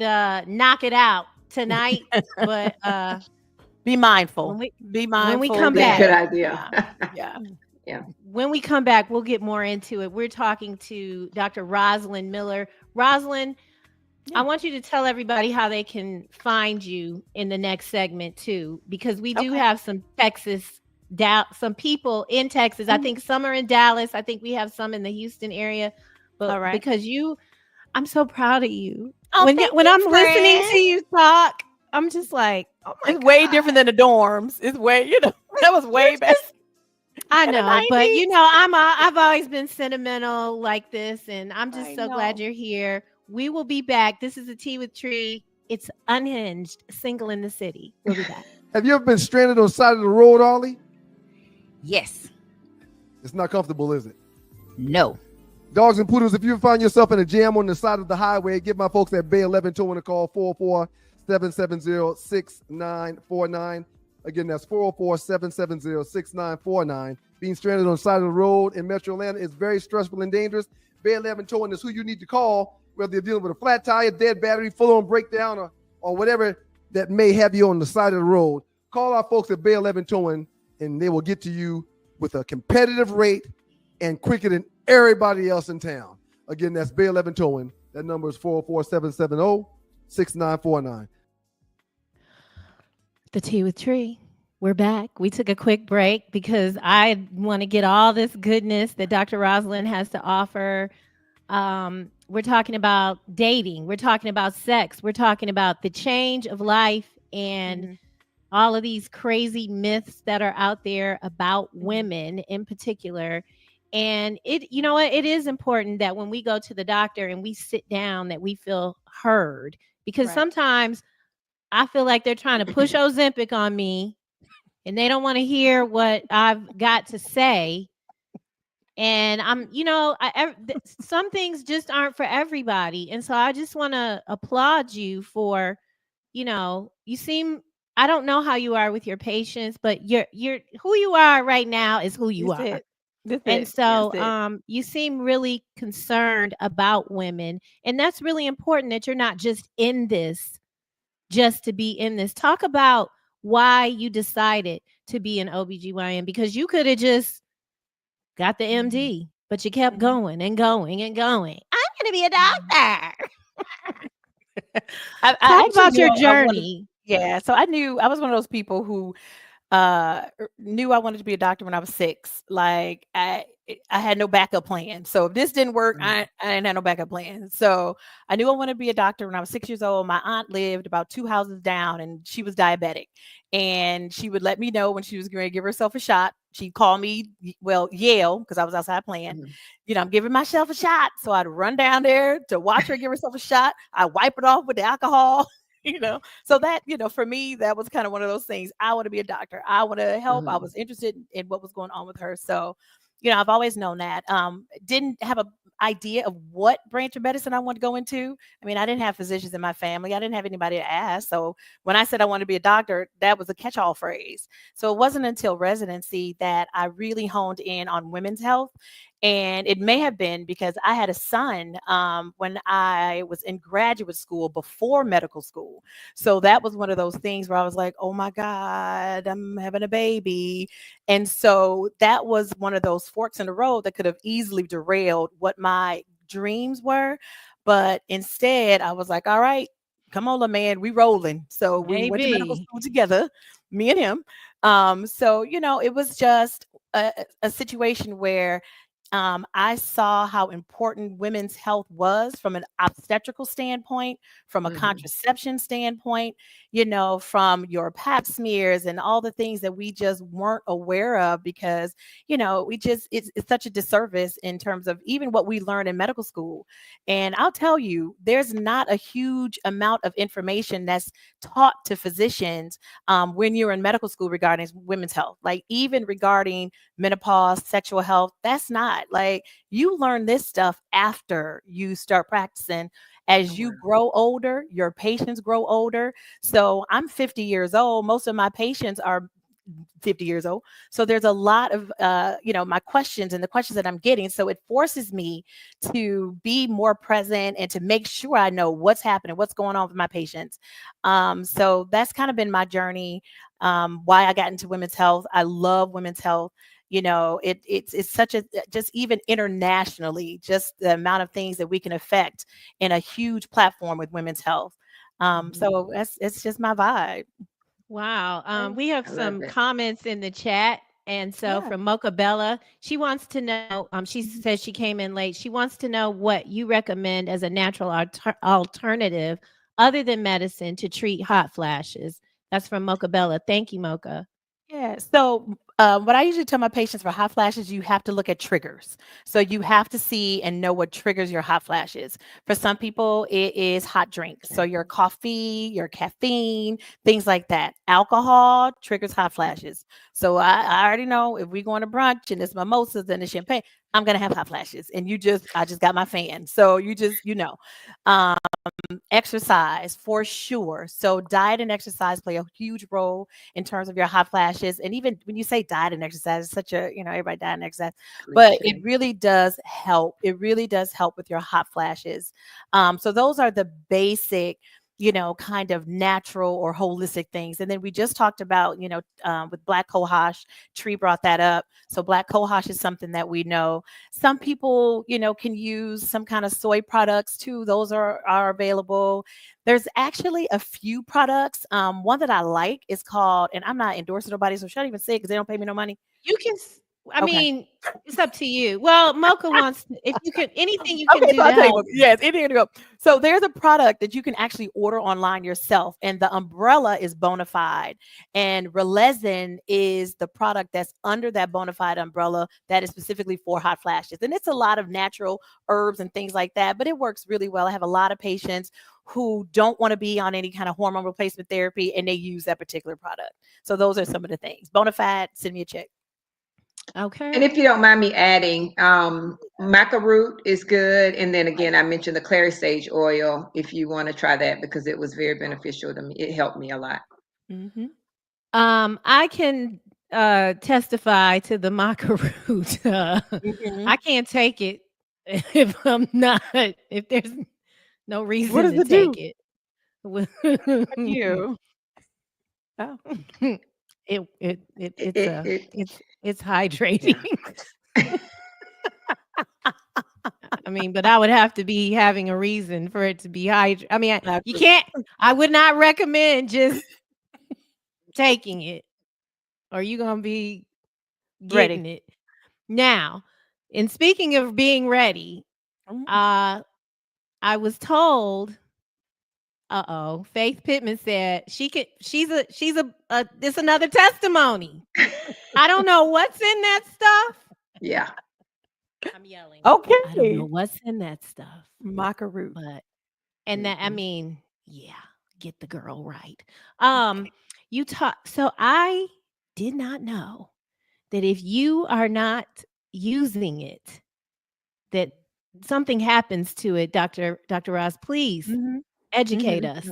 knock it out tonight, but be mindful. When we come back, good idea. Yeah. When we come back, we'll get more into it. We're talking to Dr. Rosalind Miller. Rosalind, I want you to tell everybody how they can find you in the next segment too, because we do have some some people in Texas. I think some are in Dallas. I think we have some in the Houston area. But because I'm so proud of you. Oh, when I'm listening to you talk, I'm just like, it's way different than the dorms. It's way, that was way better. I know, but I've always been sentimental like this, and I'm just so glad you're here. We will be back. This is a Tea with Trei. It's Unhinged, single in the city. We'll be back. Have you ever been stranded on the side of the road, Ollie? Yes. It's not comfortable, is it? No. Dogs and poodles, if you find yourself in a jam on the side of the highway, give my folks at Bay 11 Towing a call, 404-770-6949. Again, that's 404-770-6949. Being stranded on the side of the road in Metro Atlanta is very stressful and dangerous. Bay 11 Towing is who you need to call, whether you're dealing with a flat tire, dead battery, full-on breakdown, or whatever that may have you on the side of the road. Call our folks at Bay 11 Towing, and they will get to you with a competitive rate and quicker than everybody else in town. Again, that's Bay 11 Towing. That number is 404-770-6949. The Tea with Trei. We're back. We took a quick break because I want to get all this goodness that Dr. Rosalind has to offer. We're talking about dating. We're talking about sex. We're talking about the change of life and all of these crazy myths that are out there about women in particular. And it is important that when we go to the doctor and we sit down, that we feel heard, because sometimes I feel like they're trying to push Ozempic on me and they don't want to hear what I've got to say. And some things just aren't for everybody. And so I just want to applaud you for, you seem, I don't know how you are with your patients, but you're who you are right now is who you are. And so you seem really concerned about women. And that's really important, that you're not just in this just to be in this. Talk about why you decided to be an OBGYN, because you could have just got the MD, but you kept going and going and going. I'm going to be a doctor. Talk about your journey. So I knew I was one of those people who knew I wanted to be a doctor when I was 6. Like I had no backup plan. So if this didn't work, I didn't have no backup plan. So I knew I wanted to be a doctor when I was 6 years old. My aunt lived about 2 houses down, and she was diabetic. And she would let me know when she was going to give herself a shot. She'd call me, well, Yale, because I was outside playing. I'm giving myself a shot. So I'd run down there to watch her give herself a shot. I wipe it off with the alcohol. So that, for me, that was kind of one of those things. I want to be a doctor. I want to help. I was interested in what was going on with her. So, I've always known that. Didn't have a idea of what branch of medicine I wanted to go into. I mean, I didn't have physicians in my family. I didn't have anybody to ask. So when I said I wanted to be a doctor, that was a catch-all phrase. So it wasn't until residency that I really honed in on women's health. And it may have been because I had a son when I was in graduate school before medical school. So that was one of those things where I was like, oh my God, I'm having a baby. And so that was one of those forks in the road that could have easily derailed what my dreams were. But instead, I was like, all right, come on, man, we rolling. So we went to medical Maybe. school together, me and him. So, it was just a situation where I saw how important women's health was from an obstetrical standpoint, from a contraception standpoint, from your pap smears and all the things that we just weren't aware of because, it's such a disservice in terms of even what we learn in medical school. And I'll tell you, there's not a huge amount of information that's taught to physicians when you're in medical school regarding women's health, like even regarding menopause, sexual health. That's not like you learn this stuff after you start practicing. As you grow older, your patients grow older. So I'm 50 years old. Most of my patients are 50 years old. So there's a lot of, my questions and the questions that I'm getting. So it forces me to be more present and to make sure I know what's happening, what's going on with my patients. So that's kind of been my journey, why I got into women's health. I love women's health. It's such a, just even internationally, just the amount of things that we can affect in a huge platform with women's health. So it's just my vibe. Wow. We have I love some it. comments in the chat. And so Yeah. from Mocha Bella, she wants to know, she says she came in late. She wants to know what you recommend as a natural alternative other than medicine to treat hot flashes. That's from Mocha Bella. Thank you, Mocha. Yeah. So, what I usually tell my patients for hot flashes, you have to look at triggers. So you have to see and know what triggers your hot flashes. For some people, it is hot drinks. So your coffee, your caffeine, things like that. Alcohol triggers hot flashes. So I already know if we go on a brunch and it's mimosas and it's champagne, I'm gonna have hot flashes. And I just got my fan. So Um, exercise for sure. So diet and exercise play a huge role in terms of your hot flashes. And even when you say diet and exercise, it's such a, everybody diet and exercise, but it really does help. It really does help with your hot flashes. So those are the basic, kind of natural or holistic things. And then we just talked about, with black cohosh, Tree brought that up. So black cohosh is something that we know. Some people, can use some kind of soy products too. Those are available. There's actually a few products. One that I like is called, and I'm not endorsing nobody, so should I even say it because they don't pay me no money? You can, I Okay. mean, it's up to you. Well, Mocha wants, if you can, anything you can Okay, do so to I'll tell you help. what. Yes, anything to go. So there's a product that you can actually order online yourself, and the umbrella is bona fide, and Relezin is the product that's under that bona fide umbrella that is specifically for hot flashes. And it's a lot of natural herbs and things like that, but it works really well. I have a lot of patients who don't want to be on any kind of hormone replacement therapy, and they use that particular product. So those are some of the things. Bona fide, send me a check. Okay. And if you don't mind me adding, maca root is good. And then again, I mentioned the clary sage oil if you want to try that because it was very beneficial to me. It helped me a lot. Mm-hmm. I can testify to the maca root. I can't take it if I'm not, if there's no What reason does to it do take for it. you? Oh. It's hydrating. I mean, but I would have to be having a reason for it to be hydrated. I mean, you can't. I would not recommend just taking it. or you gonna be Ready. getting it. Now, and speaking of being ready, I was told, Faith Pittman said she's this another testimony. I don't know what's in that stuff. Yeah. I'm yelling. Okay. I don't know what's in that stuff. Macaroon. But that I mean, yeah, get the girl right. You talk so I did not know that if you are not using it, that something happens to it. Dr. Ross, please educate us.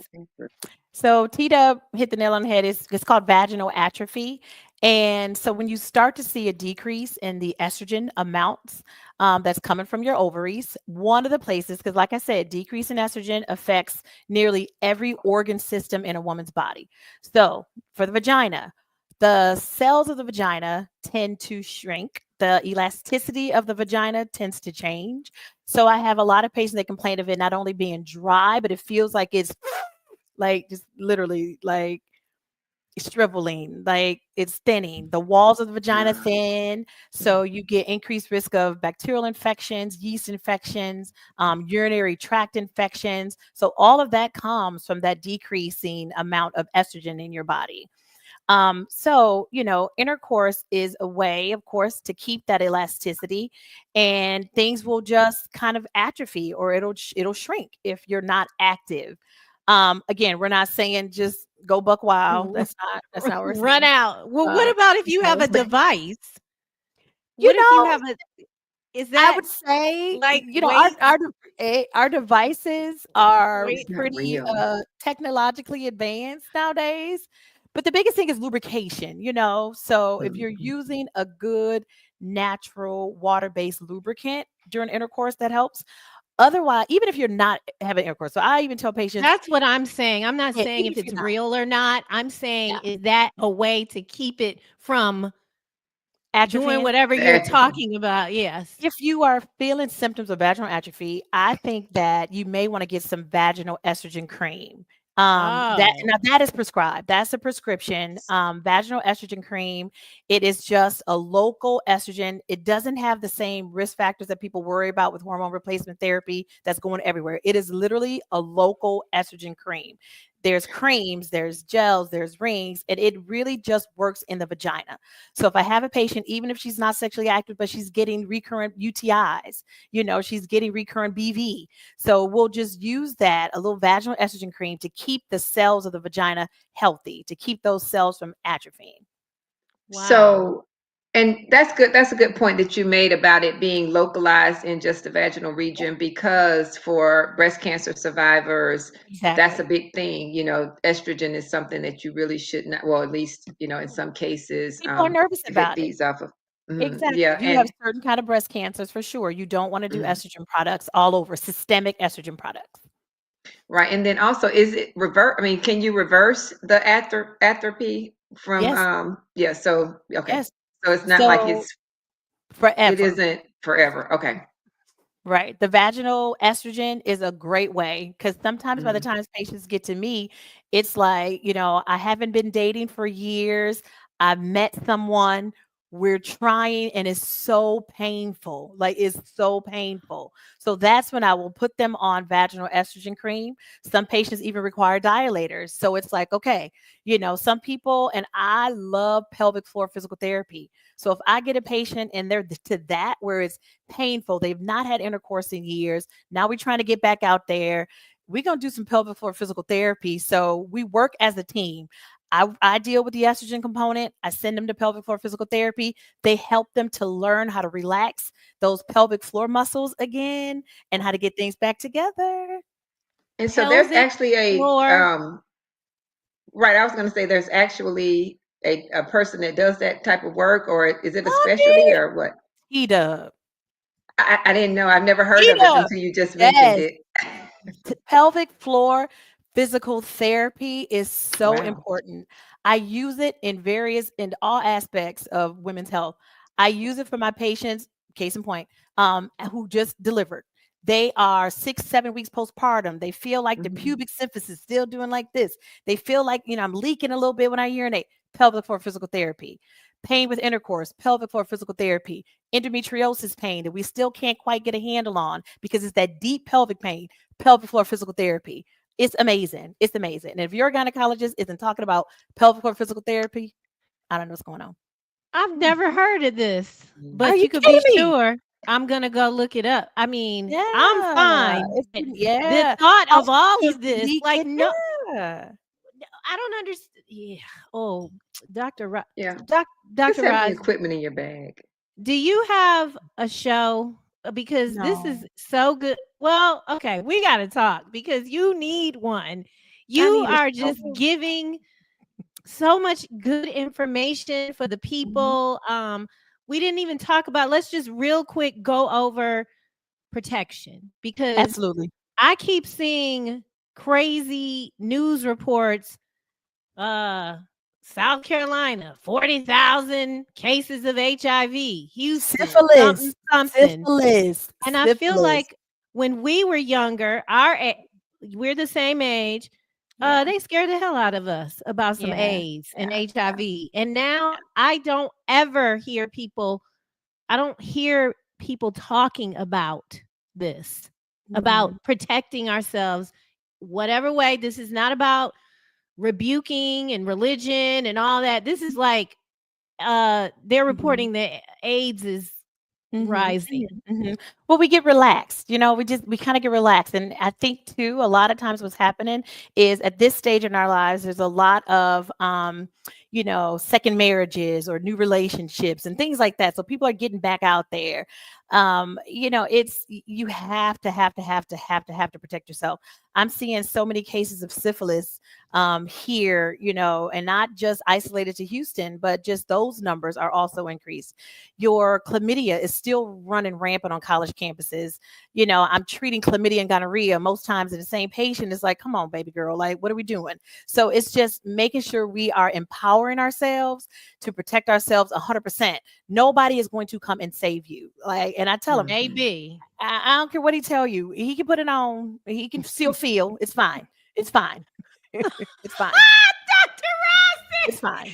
So Tita hit the nail on the head. It's called vaginal atrophy. And so when you start to see a decrease in the estrogen amounts that's coming from your ovaries, one of the places, because like I said, decrease in estrogen affects nearly every organ system in a woman's body. So for the vagina, the cells of the vagina tend to shrink. The elasticity of the vagina tends to change. So I have a lot of patients that complain of it not only being dry, but it feels like it's like just literally like shriveling, like it's thinning. The walls of the vagina thin, so you get increased risk of bacterial infections, yeast infections, urinary tract infections. So all of that comes from that decreasing amount of estrogen in your body. So, intercourse is a way, of course, to keep that elasticity, and things will just kind of atrophy, or it'll shrink if you're not active. Again, we're not saying just go buck wild. That's not what we're Run saying. out. Well, what about if you have a device? You What if you know, have is I that would say, like our devices are weight? Not pretty real. technologically advanced nowadays. But the biggest thing is lubrication. So if you're using a good natural water-based lubricant during intercourse, that helps. Otherwise, even if you're not having intercourse, so I even tell patients, That's what I'm saying. I'm not yeah, saying even if if you're it's not, real or not. I'm saying, yeah, is that a way to keep it from doing atrophying. whatever The you're atrophy. talking about? Yes. If you are feeling symptoms of vaginal atrophy, I think that you may want to get some vaginal estrogen cream. Oh. That is prescribed. That's a prescription. Vaginal estrogen cream. It is just a local estrogen. It doesn't have the same risk factors that people worry about with hormone replacement therapy that's going everywhere. It is literally a local estrogen cream. There's creams, there's gels, there's rings, and it really just works in the vagina. So if I have a patient, even if she's not sexually active, but she's getting recurrent UTIs, she's getting recurrent BV. So we'll just use a little vaginal estrogen cream to keep the cells of the vagina healthy, to keep those cells from atrophying. Wow. So, and that's good. That's a good point that you made about it being localized in just the vaginal region, because for breast cancer survivors, that's a Exactly. big thing. Estrogen is something that you really should not, well, at least, in some cases, People are nervous if it about it. feeds off of. Exactly. Yeah. If you have And certain kind of breast cancers, for sure, you don't want to do mhm, estrogen products all over, systemic estrogen products. right. And then also, is it revert? I mean, can you reverse the atrophy from, Yes. yeah. So, okay. Yes. So it's not like So it forever. isn't forever. Okay. Right. The vaginal estrogen is a great way, because sometimes by the Mhm. time patients get to me, it's like, I haven't been dating for years. I've met someone, we're trying, and it's so painful. Like, it's so painful. So that's when I will put them on vaginal estrogen cream. Some patients even require dilators. So it's like, okay, some people, and I love pelvic floor physical therapy. So if I get a patient and they're to that where it's painful, they've not had intercourse in years, now we're trying to get back out there, we're going to do some pelvic floor physical therapy. So we work as a team. I deal with the estrogen component. I send them to pelvic floor physical therapy. They help them to learn how to relax those pelvic floor muscles again and how to get things back together. And so there's Pelvic actually floor. right, I was going to say there's actually a person that does that type of work, or is it a specialty Love or what? it. Eda. I didn't know. I've never heard of it Eda. until you just mentioned Yes. it. Pelvic floor physical therapy is so Wow. important. I use it in all aspects of women's health. I use it for my patients, case in point, who just delivered. They are 6, 7 weeks postpartum. They feel like the Mhm. pubic symphysis is still doing like this. They feel like, I'm leaking a little bit when I urinate. pelvic floor physical therapy. Pain with intercourse, pelvic floor physical therapy. Endometriosis pain that we still can't quite get a handle on because it's that deep pelvic pain, pelvic floor physical therapy. It's amazing. It's amazing. And if your gynecologist isn't talking about pelvic floor physical therapy, I don't know what's going on. I've never heard of this, Are but you you could be kidding me? sure I'm gonna go look it up. I mean, I'm Yeah. fine. It's but The yeah. thought of Also, all just of this, unique. like, no, Yeah. I don't understand. Yeah. Oh, Dr. Yeah. Doc, Just Dr. have the Roz, equipment in your bag. do you have a show? Because this is No. so good. Well, okay, we got to talk because you need one. I You need a are just show. giving so much good information for the Mhm. people. We didn't even talk about, let's just real quick go over protection because Absolutely. I keep seeing crazy news reports. South Carolina, 40,000 cases of HIV. Houston, Syphilis. something. Syphilis. And I feel Syphilis. like when we were younger, we're the same age. Yeah. They scared the hell out of us about some Yeah. AIDS and Yeah. HIV. And now I don't ever hear people, I don't hear people talking about this, about Mhm. protecting ourselves, whatever way. This is not about rebuking and religion and all that. This is like they're Mhm. reporting that AIDS is Mhm. rising. Mhm. Well, we get relaxed, we kind of get relaxed. And I think too, a lot of times what's happening is at this stage in our lives, there's a lot of, second marriages or new relationships and things like that. So people are getting back out there. You have to protect yourself. I'm seeing so many cases of syphilis here, and not just isolated to Houston, but just those numbers are also increased. Your chlamydia is still running rampant on college campuses. I'm treating chlamydia and gonorrhea most times in the same patient. It's like, come on, baby girl, like, what are we doing? So it's just making sure we are empowering ourselves to protect ourselves 100%. Nobody is going to come and save you. Like, and I tell them, Maybe. I don't care what he tell you. He can put it on. He can still feel. It's fine. It's fine. It's fine. Dr. It's fine.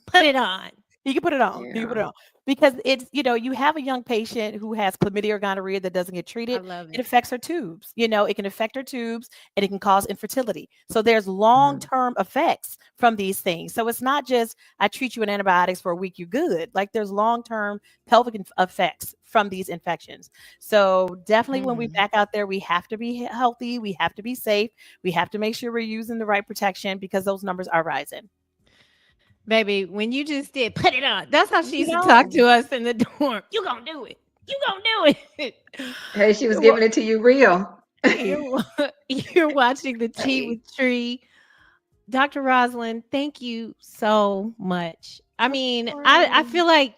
Put it on. He can put it on. He can put it Yeah. on. Because it's, you have a young patient who has chlamydia or gonorrhea that doesn't get I treated. love It it. affects her tubes. It can affect her tubes and it can cause infertility. So there's Mhm. long-term effects from these things. So it's not just I treat you with antibiotics for a week, you're good. Like there's long-term pelvic effects from these infections. So definitely when we Mhm. back out there, we have to be healthy. We have to be safe. We have to make sure we're using the right protection because those numbers are rising. Baby, when you just did put it on, that's how she You used to talk to know, us in the dorm. You gonna do it. You gonna do it. Hey, she was You're, wa- giving it to you real. you're, wa- you're watching the Tea Hey. with Tree. Dr. Rosalind, thank you so much. I of mean, I course. feel like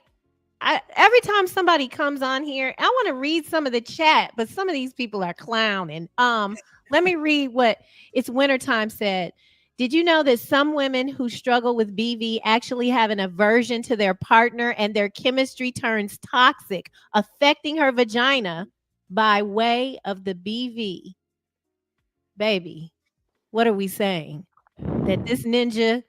every time somebody comes on here, I want to read some of the chat, but some of these people are clowning. Let me read what It's Wintertime said. Did you know that some women who struggle with BV actually have an aversion to their partner and their chemistry turns toxic, affecting her vagina by way of the BV? Baby, what are we saying? That this ninja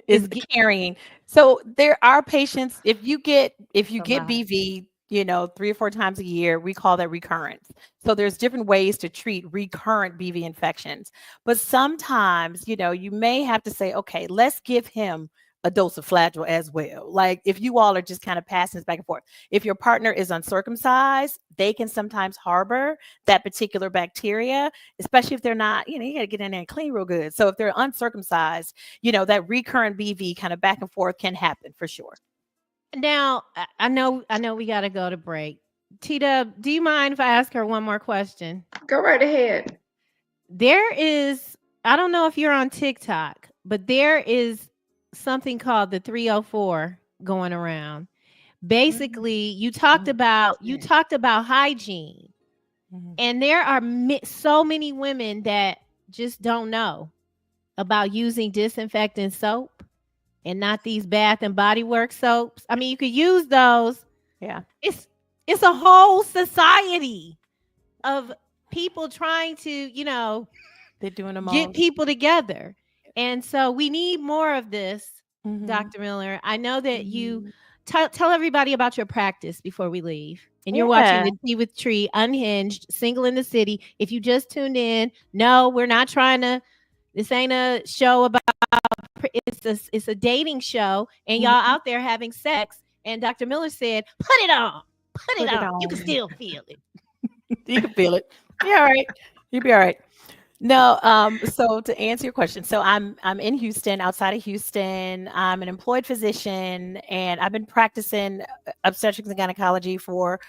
Is is carrying. So there are patients, if you a get lot. BV, 3 or 4 times a year, we call that recurrence. So there's different ways to treat recurrent BV infections. But sometimes, you may have to say, okay, let's give him a dose of flagyl as well. Like if you all are just kind of passing this back and forth. If your partner is uncircumcised, they can sometimes harbor that particular bacteria, especially if they're not, you got to get in there and clean real good. So if they're uncircumcised, that recurrent BV kind of back and forth can happen for sure. Now, I know we got to go to break. Tita, do you mind if I ask her one more question? Go right ahead. There is, I don't know if you're on TikTok, but there is something called the 304 going around. Basically, you talked about hygiene, Mhm. and there are so many women that just don't know about using disinfectant soap and not these Bath and Body Works soaps. I mean, you could use those. Yeah. It's a whole society of people trying to, They're doing them all. get people together. And so we need more of this. Dr. Miller. I know that you Mhm. tell everybody about your practice before we leave. And you're watching Yeah. the Tea with Tree, Unhinged, Single in the City. If you just tuned in, no, we're not trying to. This ain't a show about. It's a dating show, and y'all Mhm. out there having sex. And Dr. Miller said, "Put it on, put it Put it on. You can on. still feel it." You can feel it. Be all right. You'll be all right. No, so to answer your question, so I'm in Houston, outside of Houston. I'm an employed physician, and I've been practicing obstetrics and gynecology for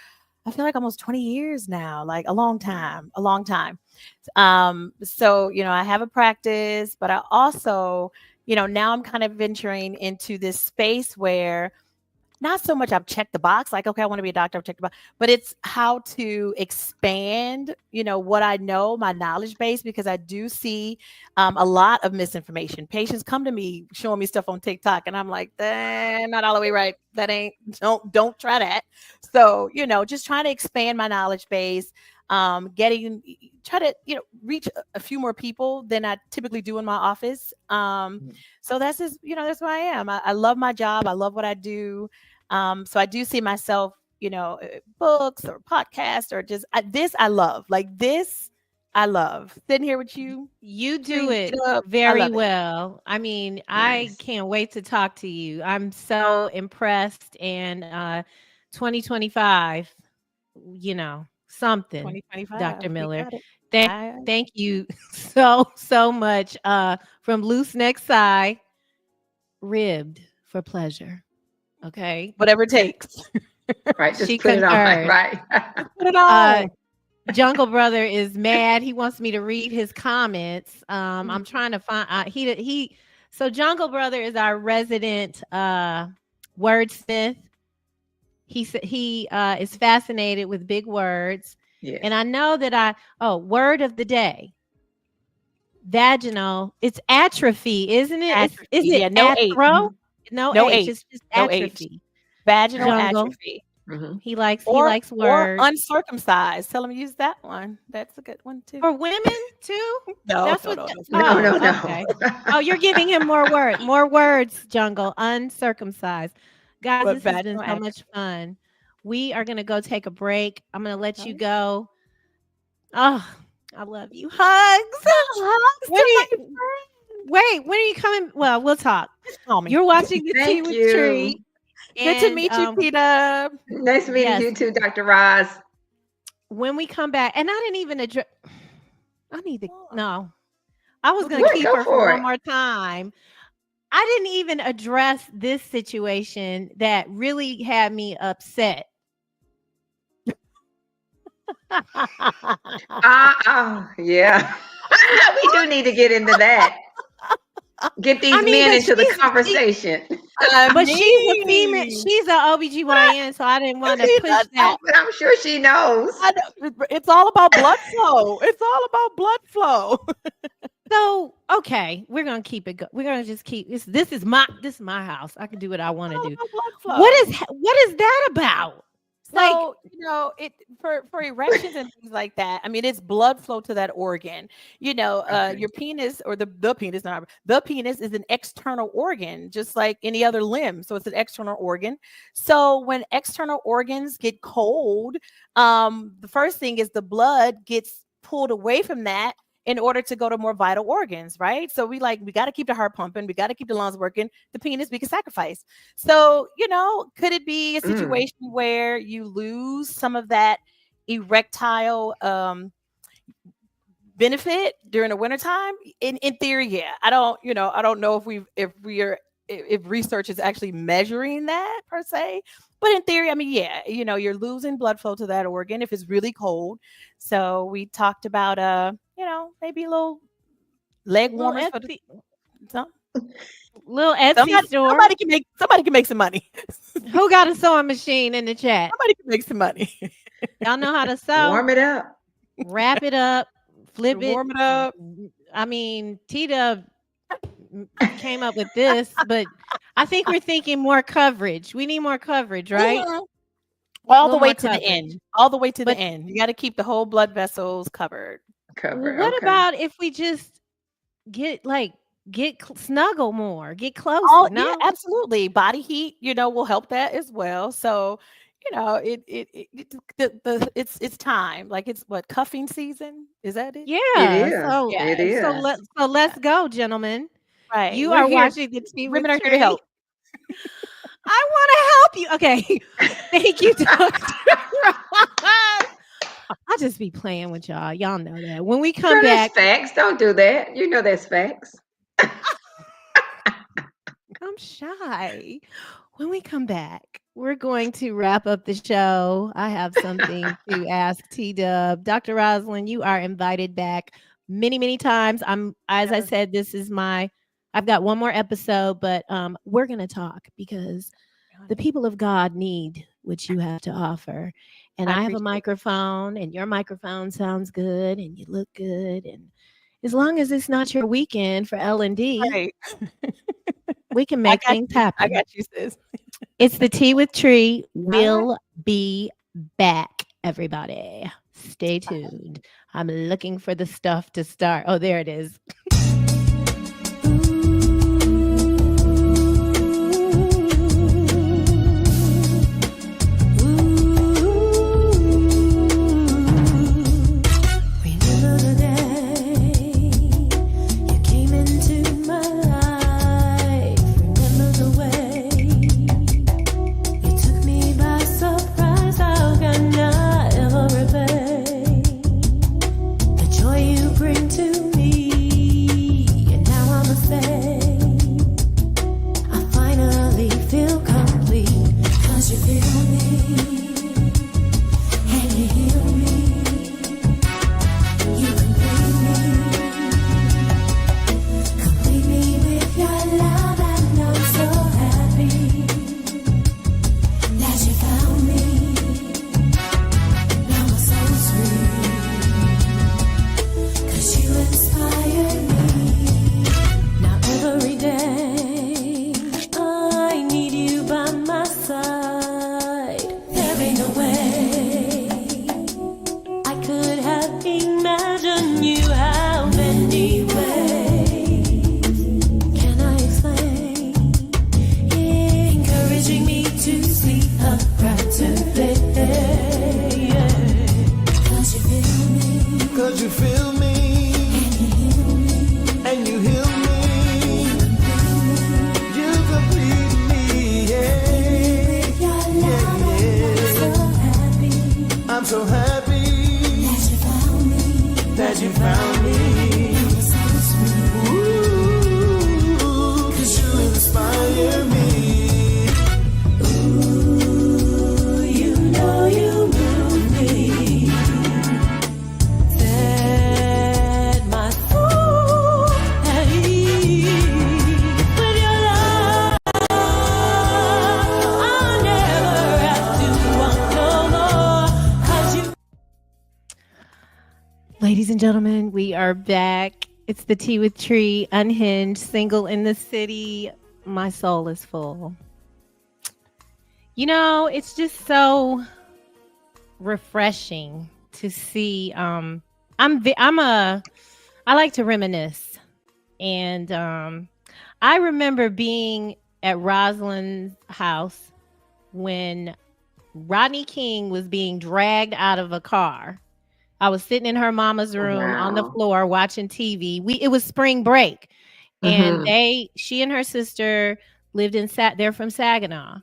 I feel like almost 20 years now, like a long time, a long time. So I have a practice, but I also, now I'm kind of venturing into this space where not so much I've checked the box, like, okay, I want to be a doctor, I've checked the box, but it's how to expand, what I know, my knowledge base, because I do see a lot of misinformation. Patients come to me showing me stuff on TikTok, and I'm like, not all the way right. That ain't, don't try that. So, just trying to expand my knowledge base, try to, reach a few more people than I typically do in my office. So that's just, that's who I am. I love my job. I love what I do. So I do see myself, books or podcasts or just this I love. Like this, I love sitting here with you. You do Tree, it I very love it. well. I mean, I Nice. can't wait to talk to you. I'm so impressed. And 2025, something, 2025. Dr. We Miller. got it. Thank I thank you so much. From loose neck side, ribbed for pleasure. Okay. whatever it takes. Right. She Just put it on. concurs. Right. Put it Uh on. Jungle Brother is mad. He wants me to read his comments. I'm Mhm. trying to find so Jungle Brother is our resident wordsmith. He is fascinated with big words. Yes. And I know that word of the day. Vaginal. It's atrophy, isn't it? Atrophy. Is it Yeah, no H. atro? No No H. H. It's just No H. atrophy. Vaginal Jungle. atrophy. Mhm. He likes Or words. uncircumcised. Tell them use that one. That's a good one too. For women too? No, That's no, what no, no. No, no, no. okay. Oh, you're giving him more words, Jungle. Uncircumcised. Guys, But this has been vaginal so atrophy. much fun. We are gonna go take a break. I'm gonna let you Okay. go. Oh, I love you. Hugs. Hugs When to are my you, wait, when are you coming? Well, we'll talk. friend. Call me. You're watching the Tea Thank with you. Tree. Good to And meet you, Tina. Nice meeting yes, you too, Dr. Roz. when we come back, and I didn't even address no. I was gonna What? keep Go her for for one it. more time. I didn't even address this situation that really had me upset. Yeah. We do need to get into that. Get these I mean, men but into the she's conversation. but she's a female. She's a OBGYN, so I didn't want to See, push that. But I'm sure she knows. I know, it's all about blood flow. It's all about blood flow. So okay, we're gonna keep it. We're gonna just keep this. This is my house. I can do what I want to All do. about blood flow. What is that about? Like, So, it for erections and things like that. I mean, it's blood flow to that organ. Okay. Your penis or the penis, not the penis is an external organ, just like any other limb. So it's an external organ. So when external organs get cold, the first thing is the blood gets pulled away from that in order to go to more vital organs, right? So we got to keep the heart pumping, we got to keep the lungs working. The penis we can sacrifice. So, could it be a Mm. situation where you lose some of that erectile benefit during the wintertime? In theory, yeah. I don't know if research is actually measuring that per se. But in theory, I mean, yeah, you're losing blood flow to that organ if it's really cold. So we talked about maybe a little leg little warmers for the Etsy, some, little Etsy store. somebody can make some money. Who got a sewing machine in the chat? Somebody can make some money. Y'all know how to sew. Warm it up. Wrap it up, flip it. Warm it up. I mean, Tita came up with this, but I think we're thinking more coverage. We need more coverage, right? Mhm. All the Little way more to the coverage. end. All the way to the But end. You got to keep the whole blood vessels covered. Cover. what Okay. about if we just get like snuggle more, get closer. Oh, yeah, No? absolutely. Body heat, will help that as well. So, it's time. Like it's what, cuffing season? Is that it? It Yeah. is. So Yeah, It so is. let so let's go, gentlemen. right. You We're are here. watching the Tea with Women are here to Trey. help. I want to help you. Okay. Thank you, Dr. Ross. I'll just be playing with y'all. Y'all know that. When we come Girl, that's back, facts. Don't do that. You know that's facts. I'm shy. When we come back, we're going to wrap up the show. I have something to ask T Dub. Dr. Rosalind, you are invited back many, many times. As I Yes. said, I've got one more episode, but we're gonna talk because the people of God need what you have to offer. And I I have a appreciate it. microphone, and your microphone sounds good, and you look good. And as long as it's not your weekend for L&D, Right. we can I make got things you. I happen. got you, sis. It's the Tea with Tree. All right. We'll be back, everybody. Stay tuned. I'm looking for the stuff to start. Oh, there it is. Remember the day you came into my life. Remember the way you took me by surprise. How can I ever repay the joy you bring to me? And now I must say, I finally feel complete. 'Cause you feel me and you heal me. You complete me with your love, and I'm so happy that you found me. Now I'm so sweet, 'cause you inspire me. Now every day I need you by my side. There ain't no way I could have imagined you how many ways can I explain? Encouraging me to see a brighter day. 'Cause you feel me, 'Cause you feel me and you heal me. You complete me, yeah. with your love, I'm so happy I'm so happy that you found me. that you found me. I'm so sweet. Ooh, 'cause you inspire me. Ooh, you know you move me. Set my soul at ease with your love. I'll never have to want no more. 'Cause you Ladies and gentlemen, we are back. It's the Tea with Tree, Unhinged, single in the city. My soul is full. It's just so refreshing to see. I like to reminisce, and I remember being at Rosalind's house when Rodney King was being dragged out of a car. I was sitting in her mama's room on the Wow. floor watching TV. It was spring break, and Mhm. she and her sister lived they're from Saginaw,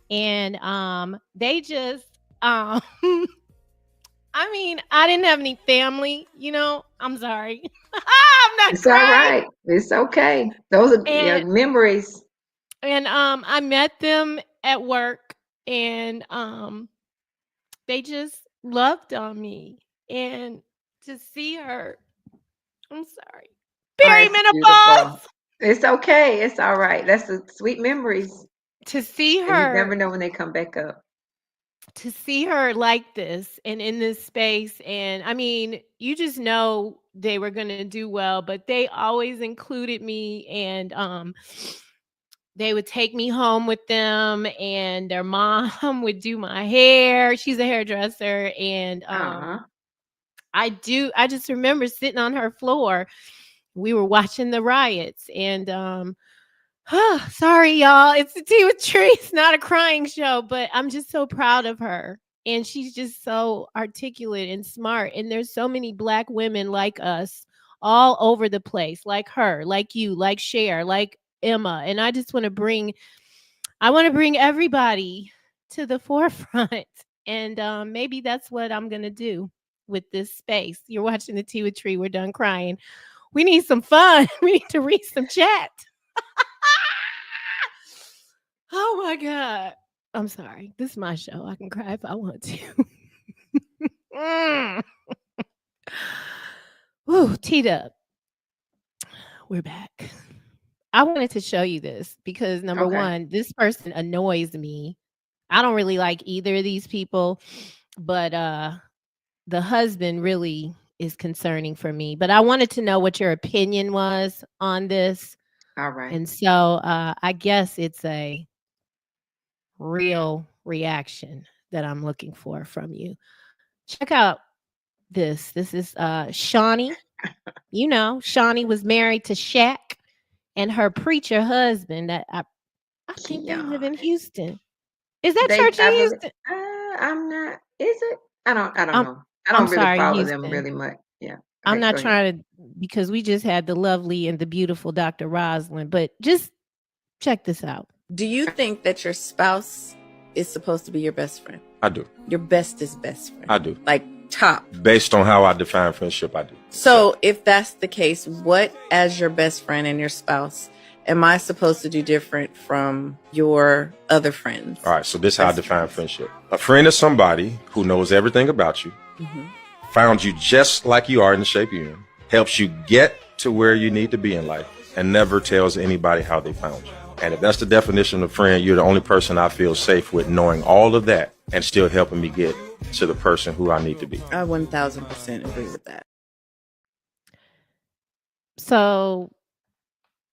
and they just I mean, I didn't have any family, I'm sorry. I'm not It's all crying. right. It's okay. Those are And memories. I met them at work, and they just loved on me. And to see her, I'm sorry. Oh, that's Perimenopause. beautiful. It's okay. It's all right. That's the sweet memories. To see And you never her know when they come back up. like this and in this space, and I mean, you just know they were going to do well, but they always included me, and they would take me home with them, and their mom would do my hair. She's a hairdresser, and Aw. I just remember sitting on her floor we were watching the riots, and sorry y'all, it's the Tea with Tree. It's not a crying show, but I'm just so proud of her. And she's just so articulate and smart. And there's so many Black women like us all over the place, like her, like you, like Cher, like Emma. And I just want to bring everybody to the forefront. And maybe that's what I'm going to do with this space. You're watching the Tea with Tree. We're done crying. We need some fun. We need to read some chat. Oh my God. I'm sorry. This is my show. I can cry if I want to. Woo, T-Dub. We're back. I wanted to show you this because number one, this person annoys me. I don't really like either of these people, but the husband really is concerning for me. But I wanted to know what your opinion was on this. All right. And so I guess it's a real reaction that I'm looking for from you. Check out this. This is Shawnee. You know, Shawnee was married to Shaq and her preacher husband that I think they live in Houston. Is that church in Houston? I'm not. Is it? I don't know. I I'm don't really sorry, follow them Houston. really much. Yeah. I'm Okay, not go ahead. trying to, because we just had the lovely and the beautiful Dr. Roslyn, but just check this out. Do you think that your spouse is supposed to be your best friend? I do. Your bestest best friend? I do. Like top? Based on how I define friendship, I do. So if that's the case, what, as your best friend and your spouse, am I supposed to do different from your other friends? All right, so this is how I define friendship. A friend is somebody who knows everything about you, found you just like you are in the shape you're in, helps you get to where you need to be in life, and never tells anybody how they found you. And if that's the definition of friend, you're the only person I feel safe with, knowing all of that and still helping me get to the person who I need to be. I 1000% agree with that. So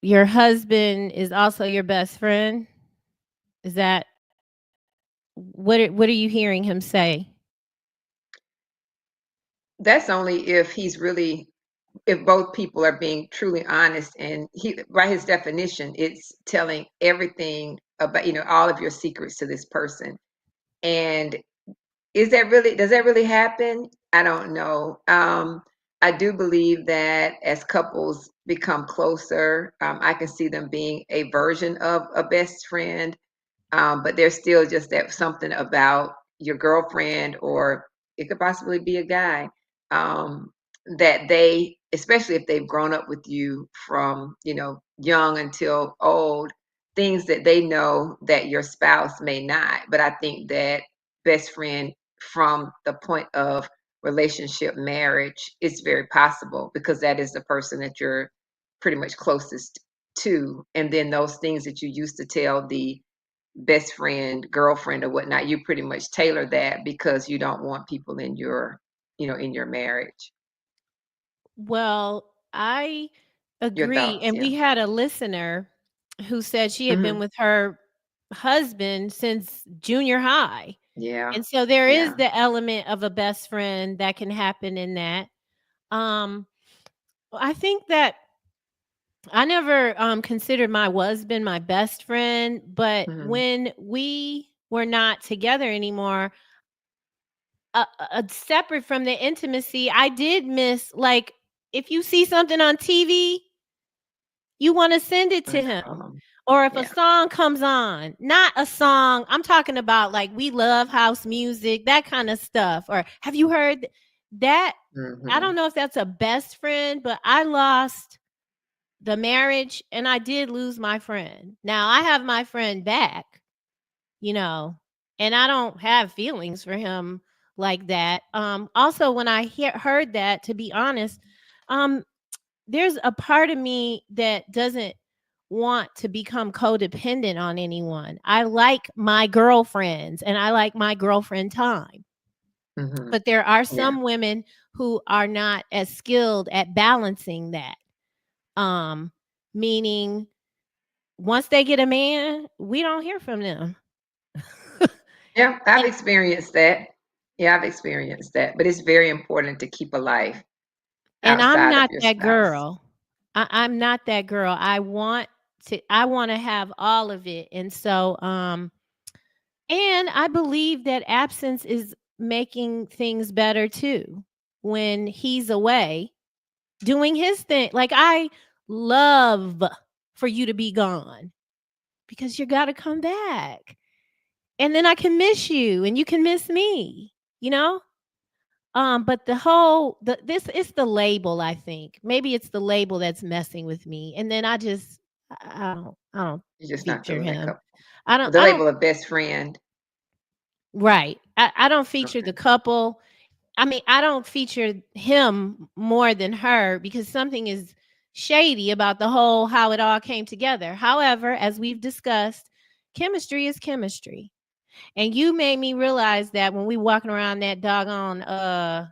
your husband is also your best friend? Is that what are you hearing him say? That's only if if both people are being truly honest, and by his definition, it's telling everything about, all of your secrets to this person. And does that really happen? I don't know. I do believe that as couples become closer, I can see them being a version of a best friend. But there's still just that something about your girlfriend, or it could possibly be a guy, that they, especially if they've grown up with you from, young until old, things that they know that your spouse may not. But I think that best friend from the point of relationship, marriage, it's very possible, because that is the person that you're pretty much closest to. And then those things that you used to tell the best friend, girlfriend, or whatnot, you pretty much tailor that because you don't want people in your, in your marriage. Well, I Your agree. thoughts, And yeah. we had a listener who said she had been with her husband since junior high. Yeah. And so there is Yeah. the element of a best friend that can happen in that. I think that I never considered my husband my best friend, but when we were not together anymore, separate from the intimacy, I did miss, like, if you see something on TV, you want to send it to him. Or if a song comes on, not a song, I'm talking about like We Love House Music, that kind of stuff. Or have you heard that? I don't know if that's a best friend, but I lost the marriage and I did lose my friend. Now I have my friend back, and I don't have feelings for him like that. Also, when I heard that, to be honest, there's a part of me that doesn't want to become codependent on anyone. I like my girlfriends and I like my girlfriend time. But there are some women who are not as skilled at balancing that. Meaning once they get a man, we don't hear from them. Yeah, I've experienced that. Yeah, I've experienced that. But it's very important to keep a life And I'm outside of not your that spouse. girl. I'm not that girl. I want to have all of it. And so and I believe that absence is making things better too. When he's away doing his thing. Like I love for you to be gone because you got to come back. And then I can miss you and you can miss me, you know? But this is the label, I think. Maybe it's the label that's messing with me. And then I don't You're just not feature feeling that him. couple. I The don't label of best friend. right. I don't feature Okay. the couple. I mean, I don't feature him more than her because something is shady about the whole how it all came together. However, as we've discussed, chemistry is chemistry. And you made me realize that when we walking around that doggone the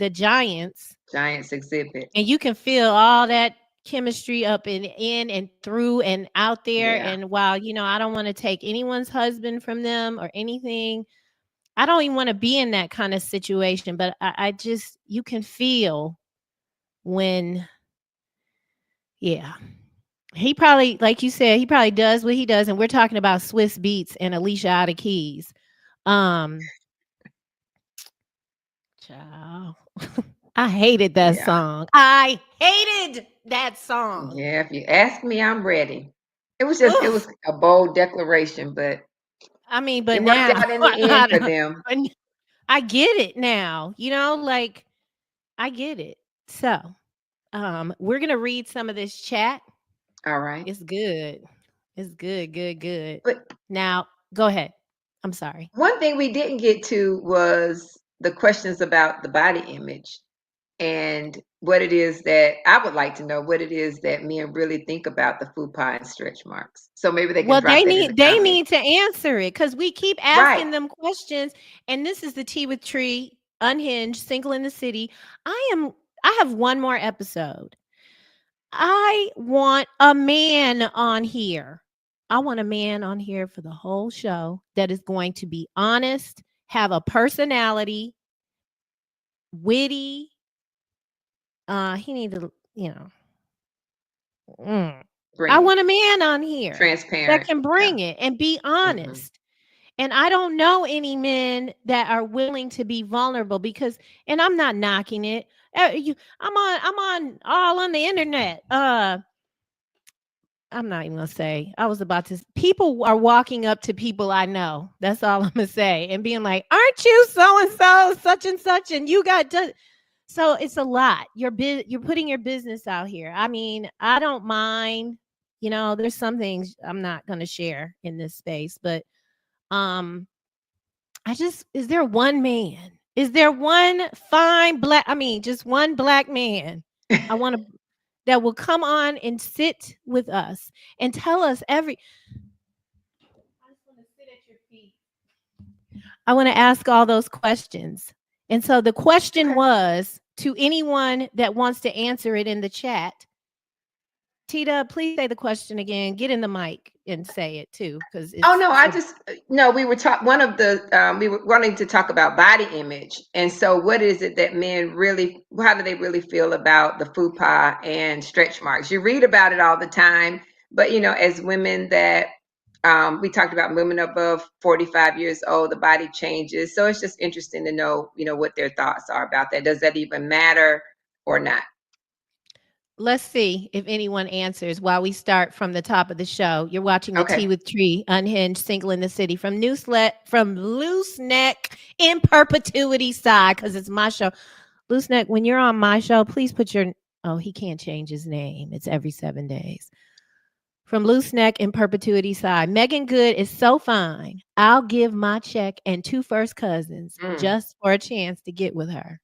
Giants, Giants exhibit. and you can feel all that chemistry up and in and through and out there. Yeah. And while I don't want to take anyone's husband from them or anything, I don't even want to be in that kind of situation. But I just you can feel when, yeah. He probably, like you said, he probably does what he does, and we're talking about Swiss Beats and Alicia Out of Keys. Child. I hated that Yeah. song. I hated that song. Yeah. If you ask me, I'm ready. It was a bold declaration, but I mean, it but worked now out in the end for them. I get it now. Like I get it. So, we're gonna read some of this chat. All right. It's good. It's good, good, good. But Now, go ahead. I'm sorry. one thing we didn't get to was the questions about the body image and what it is that I would like to know what it is that men really think about the fupa and stretch marks. So maybe they can Well, drop that in the they comments. need to answer it because we keep Right. asking them questions. And this is the Tea with Tree, Unhinged, Single in the City. I have one more episode. I want a man on here. I want a man on here for the whole show that is going to be honest, have a personality, witty. He need to, Bring I it. want a man on here that Transparent. can Yeah. bring it and be honest. And I don't know any men that are willing to be vulnerable because, and I'm not knocking it. I'm on all on the internet. I'm not even gonna say. I was about to. People are walking up to people I know. That's all I'm gonna say, and being like, "Aren't you so and so, such and such?" And you got done. So it's a lot. You're putting your business out here. I mean, I don't mind. There's some things I'm not gonna share in this space, but is there one man? Is there one fine black? I mean, just one black man. I want to that will come on and sit with us and tell us I just want to sit at your feet. I want to ask all those questions. And so the question was to anyone that wants to answer it in the chat. Tita, please say the question again. Get in the mic and say it too, because Oh no, we were one of the we were wanting to talk about body image. And so what is it that men really, how do they really feel about the fupa and stretch marks? You read about it all the time, but as women that we talked about women above 45 years old, the body changes. So it's just interesting to know, what their thoughts are about that. Does that even matter or not? Let's see if anyone answers while we start from the top of the show. You're watching the Okay. Tea with Tree, Unhinged, Single in the City from Loose Neck in Perpetuity side, because it's my show. Loose Neck, when you're on my show, please put he can't change his name. It's every 7 days. From Loose Neck in Perpetuity side. Megan Good is so fine. I'll give my check and 2 first cousins just for a chance to get with her.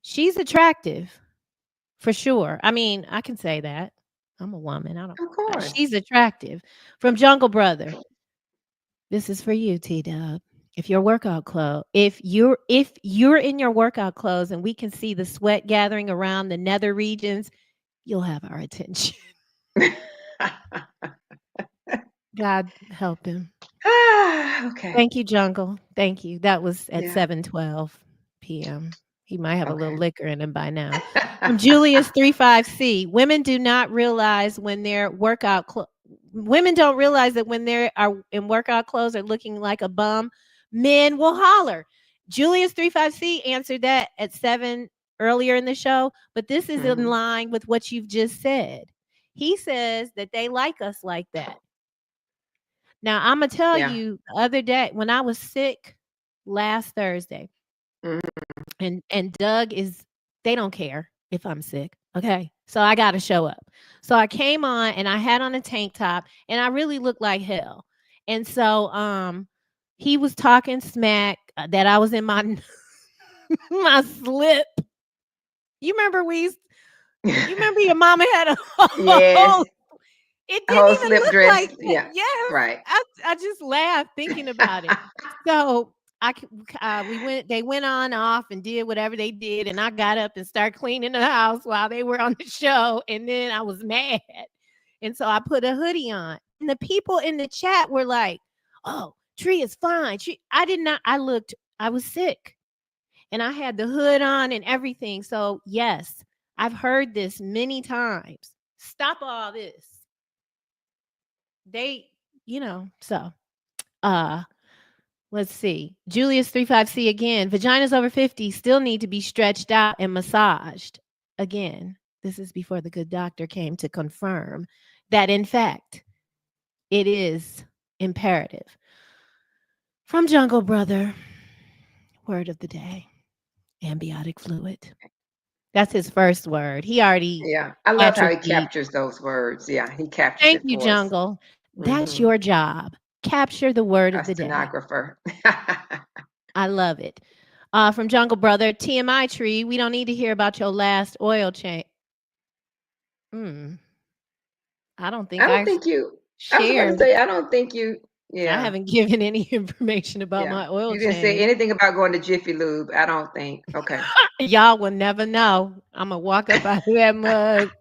She's attractive. For sure. I mean, I can say that. I'm a woman. Of course. She's attractive. From Jungle Brother. This is for you, T-Dub. If you're in your workout clothes and we can see the sweat gathering around the nether regions, you'll have our attention. God help him. Okay. Thank you, Jungle. Thank you. That was at Yeah. 7:12 p.m. He might have a little Okay. liquor in him by now. From Julius 35C, women do not realize when their women don't realize that when they are in workout clothes or looking like a bum, men will holler. Julius 35C answered that at 7 earlier in the show, but this is in line with what you've just said. He says that they like us like that. Now, I'm going to tell Yeah. you the other day when I was sick last Thursday, and Doug they don't care if I'm sick. Okay. So I got to show up. So I came on and I had on a tank top and I really looked like hell. And so he was talking smack that I was in my my slip. You remember you remember your mama had a Yes. whole it didn't Whole even slip look dress. like that. Yeah. Yes. Right. I just laughed thinking about it. So they went on off and did whatever they did, and I got up and started cleaning the house while they were on the show, and then I was mad, and so I put a hoodie on, and the people in the chat were like, "Oh, Trei is fine." I was sick, and I had the hood on and everything. So yes, I've heard this many times. Stop all this. So let's see. Julius 35C again. Vaginas over 50 still need to be stretched out and massaged. Again, this is before the good doctor came to confirm that, in fact, it is imperative. From Jungle Brother, word of the day, amniotic fluid. That's his first word. He already Yeah. I love how he atrophied. captures those words. Yeah. He captures Thank it you, for us. Jungle. That's Mhm. your job. Capture the word A of the day. stenographer. I love it. From Jungle Brother, TMI Trei, we don't need to hear about your last oil change. I don't think I don't I think you. I was about to shared. say. I don't think you. I Yeah. haven't given any information about Yeah. my oil You didn't say change. anything about going to Jiffy Lube. I don't think. Okay. Y'all will never know. I'm gonna walk up out of that mug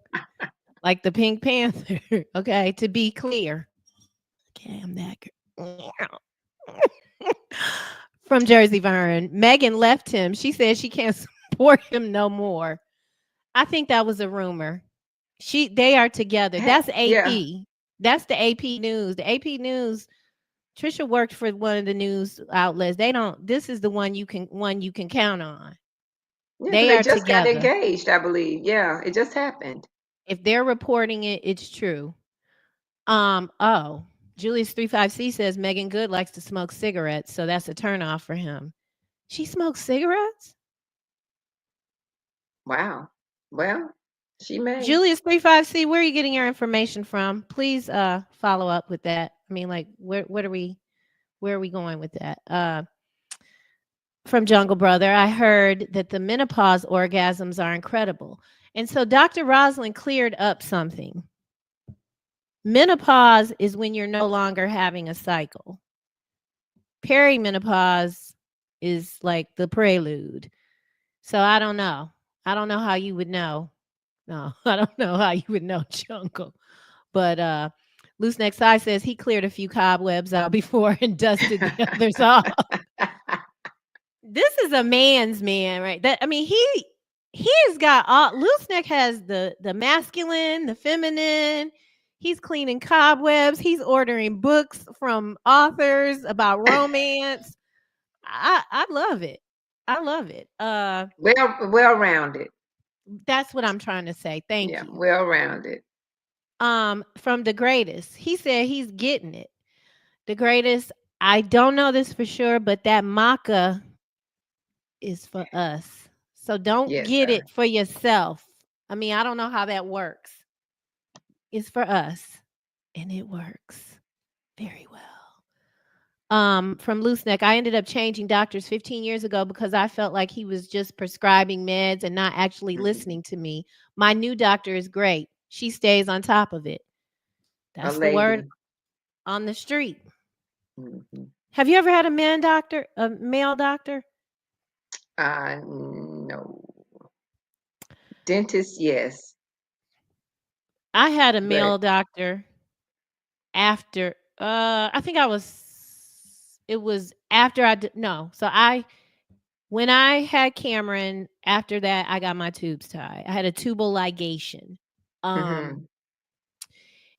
like the Pink Panther. Okay, to be clear. Okay, I'm that girl. From Jersey Vern, Megan left him. She said she can't support him no more. I think that was a rumor. They are together. That's AP. Yeah. That's the AP News. The AP News. Trisha worked for one of the news outlets. This is the one you can count on. Yeah. Because They they are just got together. engaged, I believe. Yeah. It just happened. If they're reporting it, it's true. Julius 35C says Megan Good likes to smoke cigarettes, so that's a turnoff for him. She smokes cigarettes? Wow. Well, she may. Julius 35C, where are you getting your information from? Please follow up with that. I mean, like, where are we going with that? From Jungle Brother, I heard that the menopause orgasms are incredible. And so Dr. Rosalind cleared up something. Menopause is when you're no longer having a cycle. Perimenopause is like the prelude. So I don't know. I don't know how you would know. No, I don't know how you would know, Jungle. But Loose Neck Side says he cleared a few cobwebs out before and dusted the others off. This is a man's man, right? He's got all. Loose Neck has the masculine, the feminine. He's cleaning cobwebs. He's ordering books from authors about romance. I love it. I love it. Well rounded. That's what I'm trying to say. Thank Yeah. you. Well rounded. From the greatest. He said he's getting it. The greatest. I don't know this for sure, but that maca is for us. So don't Yes, get sir. it for yourself. I mean, I don't know how that works. It's for us, and it works very well. From Loose Neck, I ended up changing doctors 15 years ago because I felt like he was just prescribing meds and not actually listening to me. My new doctor is great. She stays on top of it. That's the word lady. on the street. Mhm. Have you ever had a male doctor? No. Dentist, yes. I had a But male doctor after I think it was after I did no. So When I had Cameron, after that, I got my tubes tied. I had a tubal ligation. Mhm.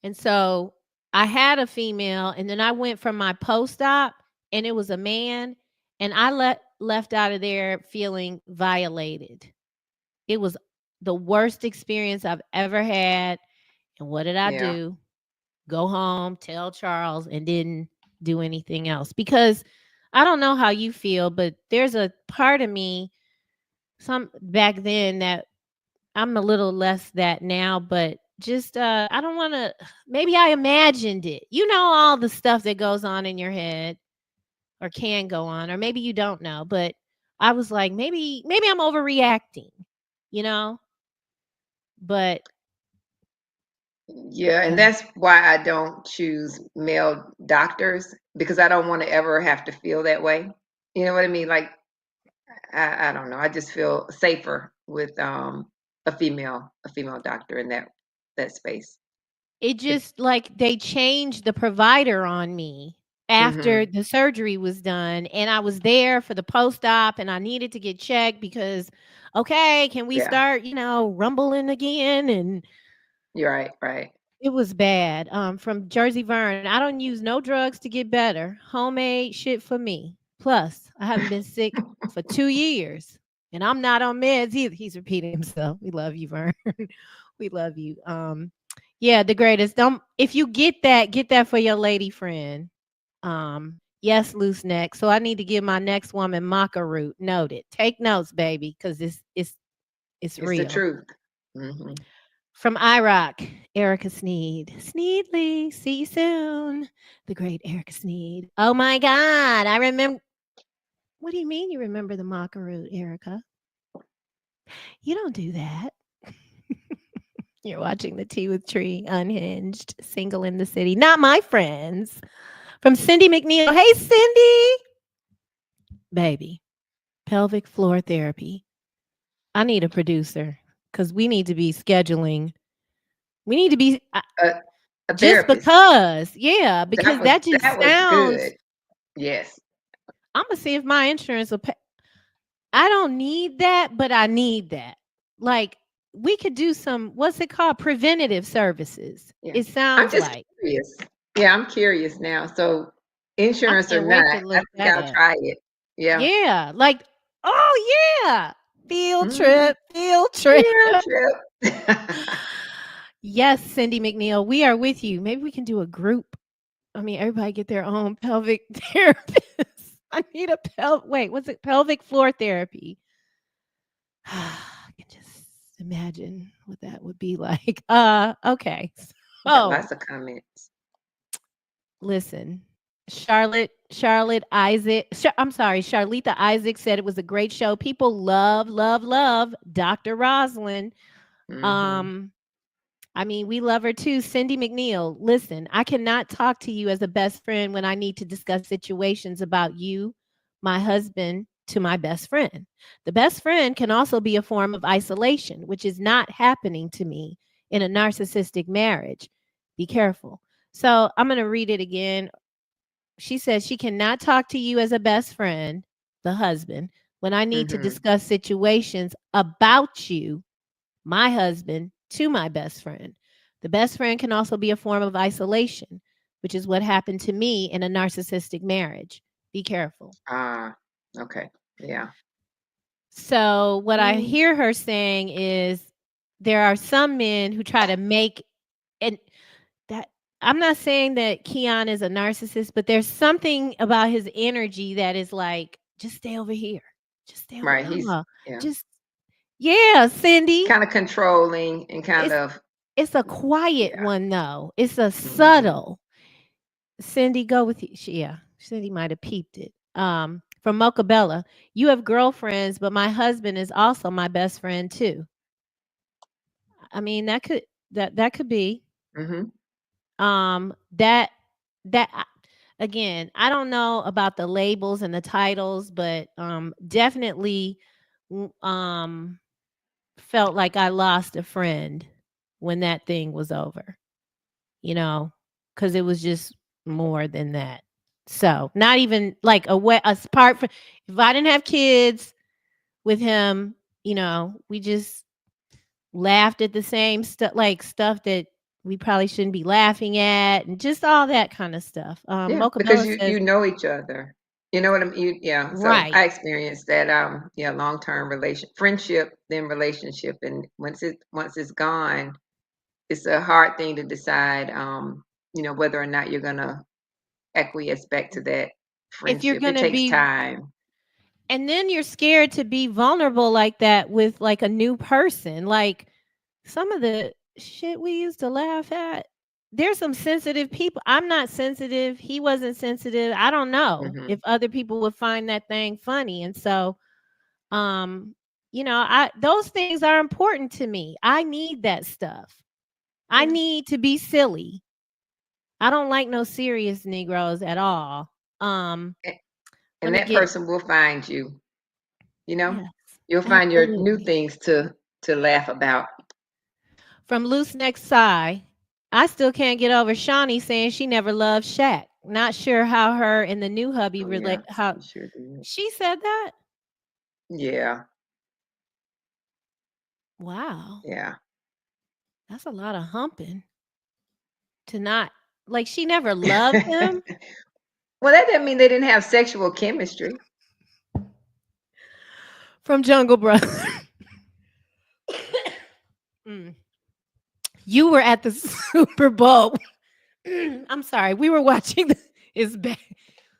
And so I had a female, and then I went from my post-op, and it was a man, and I left out of there feeling violated. It was the worst experience I've ever had. And what did I Yeah. do? Go home, tell Charles, and didn't do anything else. Because I don't know how you feel, but there's a part of me some back then that I'm a little less that now, but just I don't want to, maybe I imagined it. You know, all the stuff that goes on in your head or can go on, or maybe you don't know, but I was like, maybe I'm overreacting, you know? But Yeah, and that's why I don't choose male doctors, because I don't want to ever have to feel that way. You know what I mean? Like I don't know. I just feel safer with a female doctor in that space. it just like they changed the provider on me after Mhm. the surgery was done, and I was there for the post-op, and I needed to get checked because, okay, can we Yeah. start, rumbling again? And You're right, right. it was bad. From Jersey Vern, I don't use no drugs to get better. Homemade shit for me. Plus, I haven't been sick for 2 years, and I'm not on meds either. He's repeating himself. We love you, Vern. We love you. Yeah, the greatest. Don't if you get that for your lady friend. Yes, loose neck. So I need to give my next woman maca root. Noted. Take notes, baby, because it's It's the real. truth. Mhm. From IROC, Erica Sneed. Sneedly, see you soon. The great Erica Sneed. Oh my God, I remember. What do you mean you remember the maca root, Erica? You don't do that. You're watching the Tea with Tree, Unhinged, Single in the City. Not my friends. From Cindy McNeil. Hey, Cindy. Baby, pelvic floor therapy. I need a producer because we need to be scheduling. We need to be A just therapist. because. Yeah, because that just That was sounds. good. Yes. I'm going to see if my insurance will pay. I don't need that, but I need that. Like, we could do some, what's it called? Preventative services. Yeah. It I'm sounds just like. curious. Yeah, I'm curious now. So I insurance or can't not, wait to I look think that I'll up. try it. Yeah. Yeah, like, oh yeah, field Mhm. trip, field trip. Field trip. Yes, Cindy McNeil, we are with you. Maybe we can do a group. I mean, everybody get their own pelvic therapist. I need a wait, what's it? Pelvic floor therapy. I can just imagine what that would be like. Okay. Got So lots of comments. listen, Charlotte Isaac. I'm sorry, Charlita Isaac said it was a great show. People love Dr. Roslyn. Mhm. I mean, we love her too. Cindy McNeil, listen, I cannot talk to you as a best friend when I need to discuss situations about you, my husband, to my best friend. The best friend can also be a form of isolation, which is not happening to me in a narcissistic marriage. Be careful. So I'm going to read it again. She says she cannot talk to you as a best friend, the husband, when I need to Mhm. discuss situations about you, my husband, to my best friend. The best friend can also be a form of isolation, which is what happened to me in a narcissistic marriage. Be careful. Ah, okay. Yeah. So, what I Mm. hear her saying is there are some men who try to make, and that I'm not saying that Keon is a narcissist, but there's something about his energy that is like, just stay over here. Just stay over. Right. He's yeah. Just yeah, Cindy. Kind of controlling and kind It's of it's a quiet yeah. one though. It's a Mhm. subtle. Cindy, go with you. Yeah, Cindy might have peeped it. From Mocha Bella, you have girlfriends, but my husband is also my best friend too. I mean, that could be. Mhm. That again, I don't know about the labels and the titles, but definitely felt like I lost a friend when that thing was over. You know, because it was just more than that. So not even like a apart from if I didn't have kids, with him, you know, we just laughed at the same stuff, like stuff that we probably shouldn't be laughing at, and just all that kind of stuff. Yeah, Mocha because Bella says, you know each other. You know what I mean? Yeah. So right. I experienced that. Yeah, long term friendship, then relationship, and once it's gone, it's a hard thing to decide. You know, whether or not you're gonna acquiesce back to that If you're friendship. It gonna takes be, time. and then you're scared to be vulnerable like that with like a new person. Like some of the shit we used to laugh at. There's some sensitive people. I'm not sensitive. He wasn't sensitive. I don't know Hmm. if other people would find that thing funny. And so, you know, I those things are important to me. I need that stuff. I Yeah. need to be silly. I don't like no serious Negroes at all. A- Let And me that get, person will find you. You know, yes, you'll find your new absolutely. things to laugh about. From Loose Neck Sigh, I still can't get over Shawnee saying she never loved Shaq. Not sure how her and the new hubby Oh relate. yeah, How you sure did. she said that? Yeah, Wow, yeah. that's a lot of humping to not like she never loved him. Well, that doesn't mean they didn't have sexual chemistry. From Jungle Brother. Mm. You were at the Super Bowl. I'm sorry. We were watching it's bad.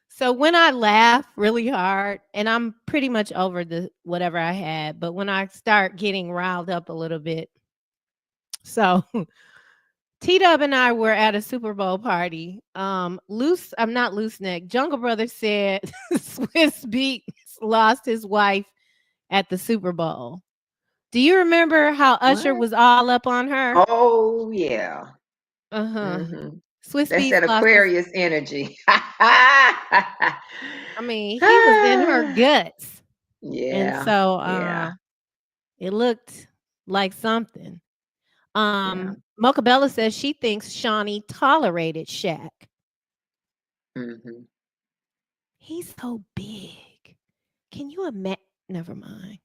So when I laugh really hard, and I'm pretty much over the whatever I had, but when I start getting riled up a little bit, so T Dub and I were at a Super Bowl party. I'm not loose neck. Jungle Brother said Swiss Beats lost his wife at the Super Bowl. Do you remember how Usher What? was all up on her? Oh yeah. Uh-huh. Hmm. Swiss That's Beats that lost his, Aquarius energy. I mean, he was in her guts. And Yeah, so yeah, it looked like something. yeah. Mocha Bella says she thinks Shawnee tolerated Shaq. Hmm. He's so big. Can you imagine? Never mind.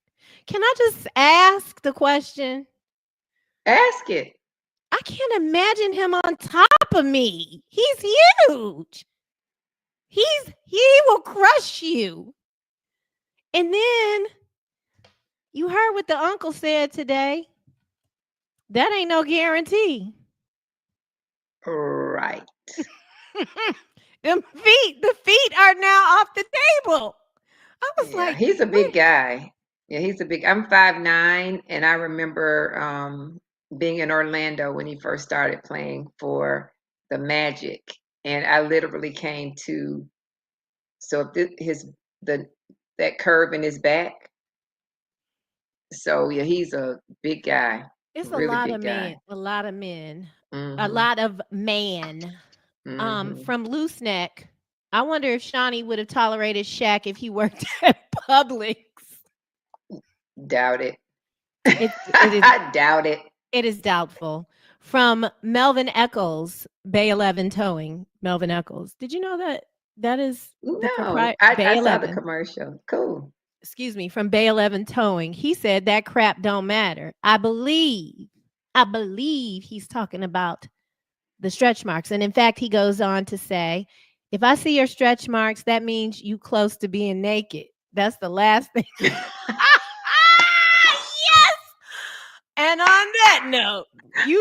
Can I just ask the question? Ask it. I can't imagine him on top of me. He's huge. He will crush you. And then you heard what the uncle said today. That ain't no guarantee. Right. The feet are now off the table. I was Yeah, like, he's a big wait. guy. Yeah, I'm 5'9", and I remember being in Orlando when he first started playing for the Magic, and I literally came to so if the that curve in his back. So yeah, he's a big guy, It's really big a guy. lot of men, a Mhm. lot of man. Mhm. From Loose Neck, I wonder if Shawnee would have tolerated Shaq if he worked at Publix. Doubt it. It is I doubt it. it is doubtful. From Melvin Eccles, Bay 11 Towing. Melvin Eccles. Did you know that that is the No, proprietor I Bay saw the 11? commercial. Cool. Excuse me, from Bay 11 Towing. He said that crap don't matter. I believe he's talking about the stretch marks. And in fact, he goes on to say, if I see your stretch marks, that means you close to being naked. That's the last thing. Yes. And on that note, you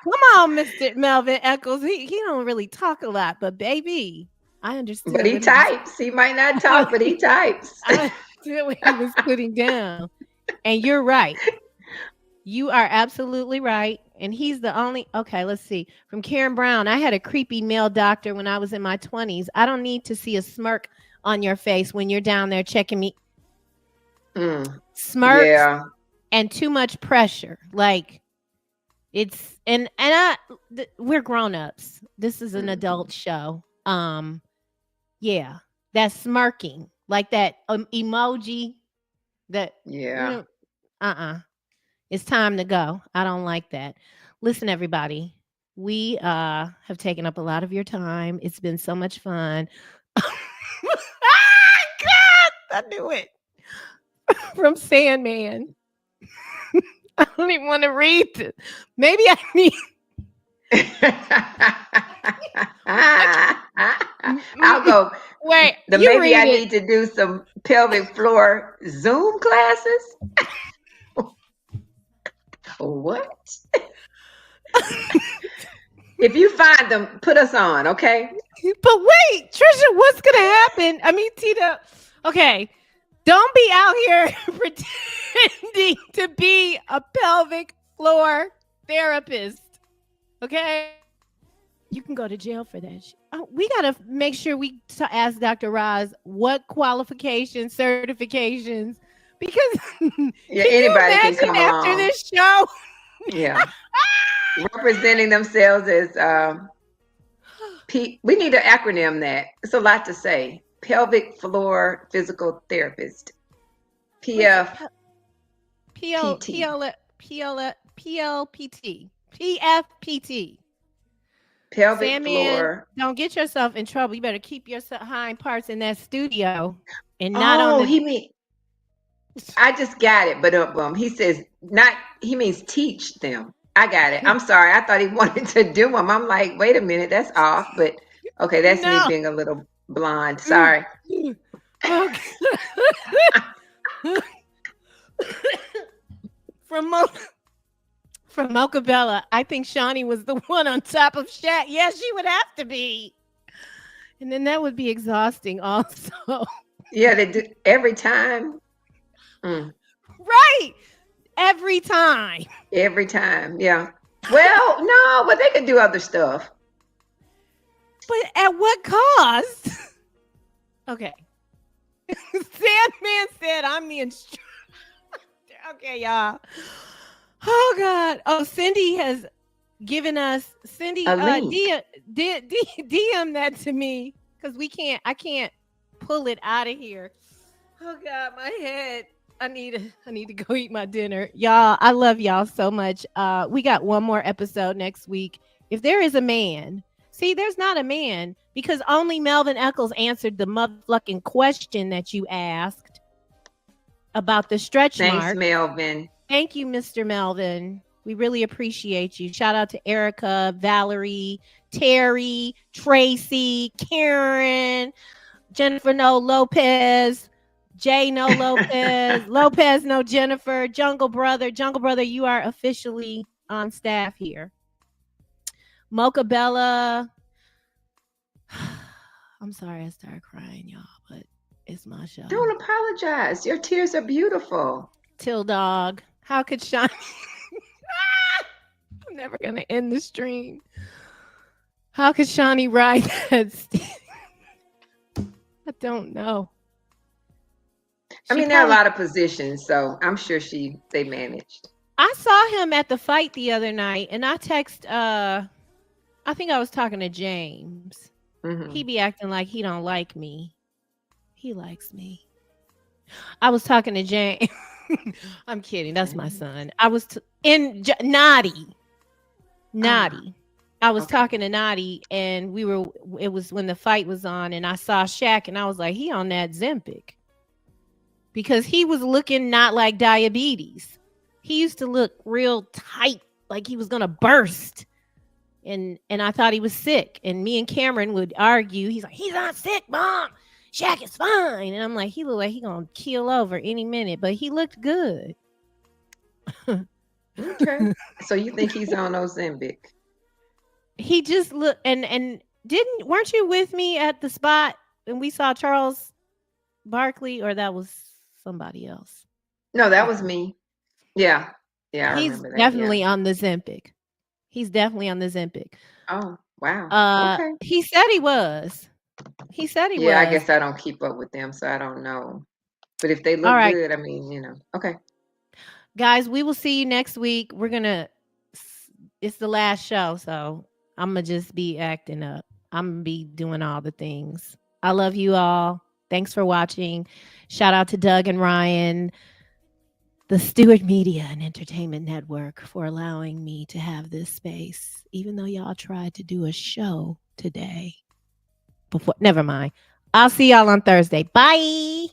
come on, Mr. Melvin Eccles. He don't really talk a lot, but baby, I But understood he what he was types. He might not talk, but he types. I understood what he was putting down. And you're right. You are absolutely right. And he's the only, okay, let's see. From Karen Brown, I had a creepy male doctor when I was in my 20s. I don't need to see a smirk on your face when you're down there checking me. Smirks Yeah. and too much pressure. Like it's, we're grown-ups. This is an adult show. Yeah, that smirking, like that emoji that, Yeah. It's time to go. I don't like that. Listen, everybody, we have taken up a lot of your time. It's been so much fun. God, I knew it. from Sandman. I don't even want to read it. Maybe I need. I'll go. Wait, Then you maybe read I it. need to do some pelvic floor Zoom classes. What? If you find them, put us on, okay? But wait, Trisha, what's gonna happen? I mean, Tita. Okay, don't be out here pretending to be a pelvic floor therapist. Okay, you can go to jail for that. Oh, we gotta make sure we ask Dr. Roz what qualifications, certifications, because Yeah, can you anybody can imagine come after along. this show? Yeah. Representing themselves as we need to acronym that. It's a lot to say. Pelvic floor physical therapist. PF. PLPT. PFPT. Pelvic Sandman, floor. don't get yourself in trouble. You better keep your hind parts in that studio and not on the. I just got it, but he says he means teach them. I got it. I'm sorry. I thought he wanted to do them. I'm like, wait a minute, that's off. But okay, that's me being a little blonde. Sorry. From Mocha Bella, I think Shawnee was the one on top of Shaq. Yes, she would have to be. And then that would be exhausting also. Yeah, they do every time. Right. Every time. Every time. Yeah. Well, no, but they could do other stuff. But at what cost? Okay. Sandman said I'm the instructor. Okay, y'all. Oh God. Oh, Cindy has given us DM that to me because I can't pull it out of here. Oh God, my head. I need to go eat my dinner. Y'all, I love y'all so much. We got one more episode next week. If there is a man, see, there's not a man because only Melvin Eccles answered the motherfucking question that you asked about the stretch mark. Thanks, Melvin. Thank you, Mr. Melvin. We really appreciate you. Shout out to Erica, Valerie, Terry, Tracy, Karen, Jennifer No Lopez, Jay No Lopez, Lopez No Jennifer, Jungle Brother, you are officially on staff here. Mocha Bella. I'm sorry I started crying, y'all, but it's my show. Don't apologize. Your tears are beautiful. Till Dog. How could Shawnee? I'm never going to end the stream. How could Shawnee ride that? I don't know. I mean, there are a lot of positions, so I'm sure they managed. I saw him at the fight the other night, and I text. I think I was talking to James. Mm-hmm. He be acting like he don't like me. He likes me. I was talking to James. I'm kidding. That's my son. I was Naughty. I was talking to Naughty, and it was when the fight was on, and I saw Shaq, and I was like, he on that Zempic. Because he was looking not like diabetes. He used to look real tight, like he was gonna burst. And I thought he was sick. And me and Cameron would argue. He's like, he's not sick, Mom. Shaq is fine. And I'm like, he looked like he gonna keel over any minute, but he looked good. Okay. So you think he's on Ozempic? He just looked and weren't you with me at the spot and we saw Charles Barkley, or that was somebody else? No, that was me. Yeah. Yeah. He's definitely on the Zempic. He's definitely on the Zempic. Oh, wow. Okay. He said he was. Yeah, I guess I don't keep up with them, so I don't know. But if they look good, I mean, okay. Guys, we will see you next week. It's the last show, so I'm going to just be acting up. I'm going to be doing all the things. I love you all. Thanks for watching. Shout out to Doug and Ryan, the Stewart Media and Entertainment Network, for allowing me to have this space, even though y'all tried to do a show today. Never mind. I'll see y'all on Thursday. Bye.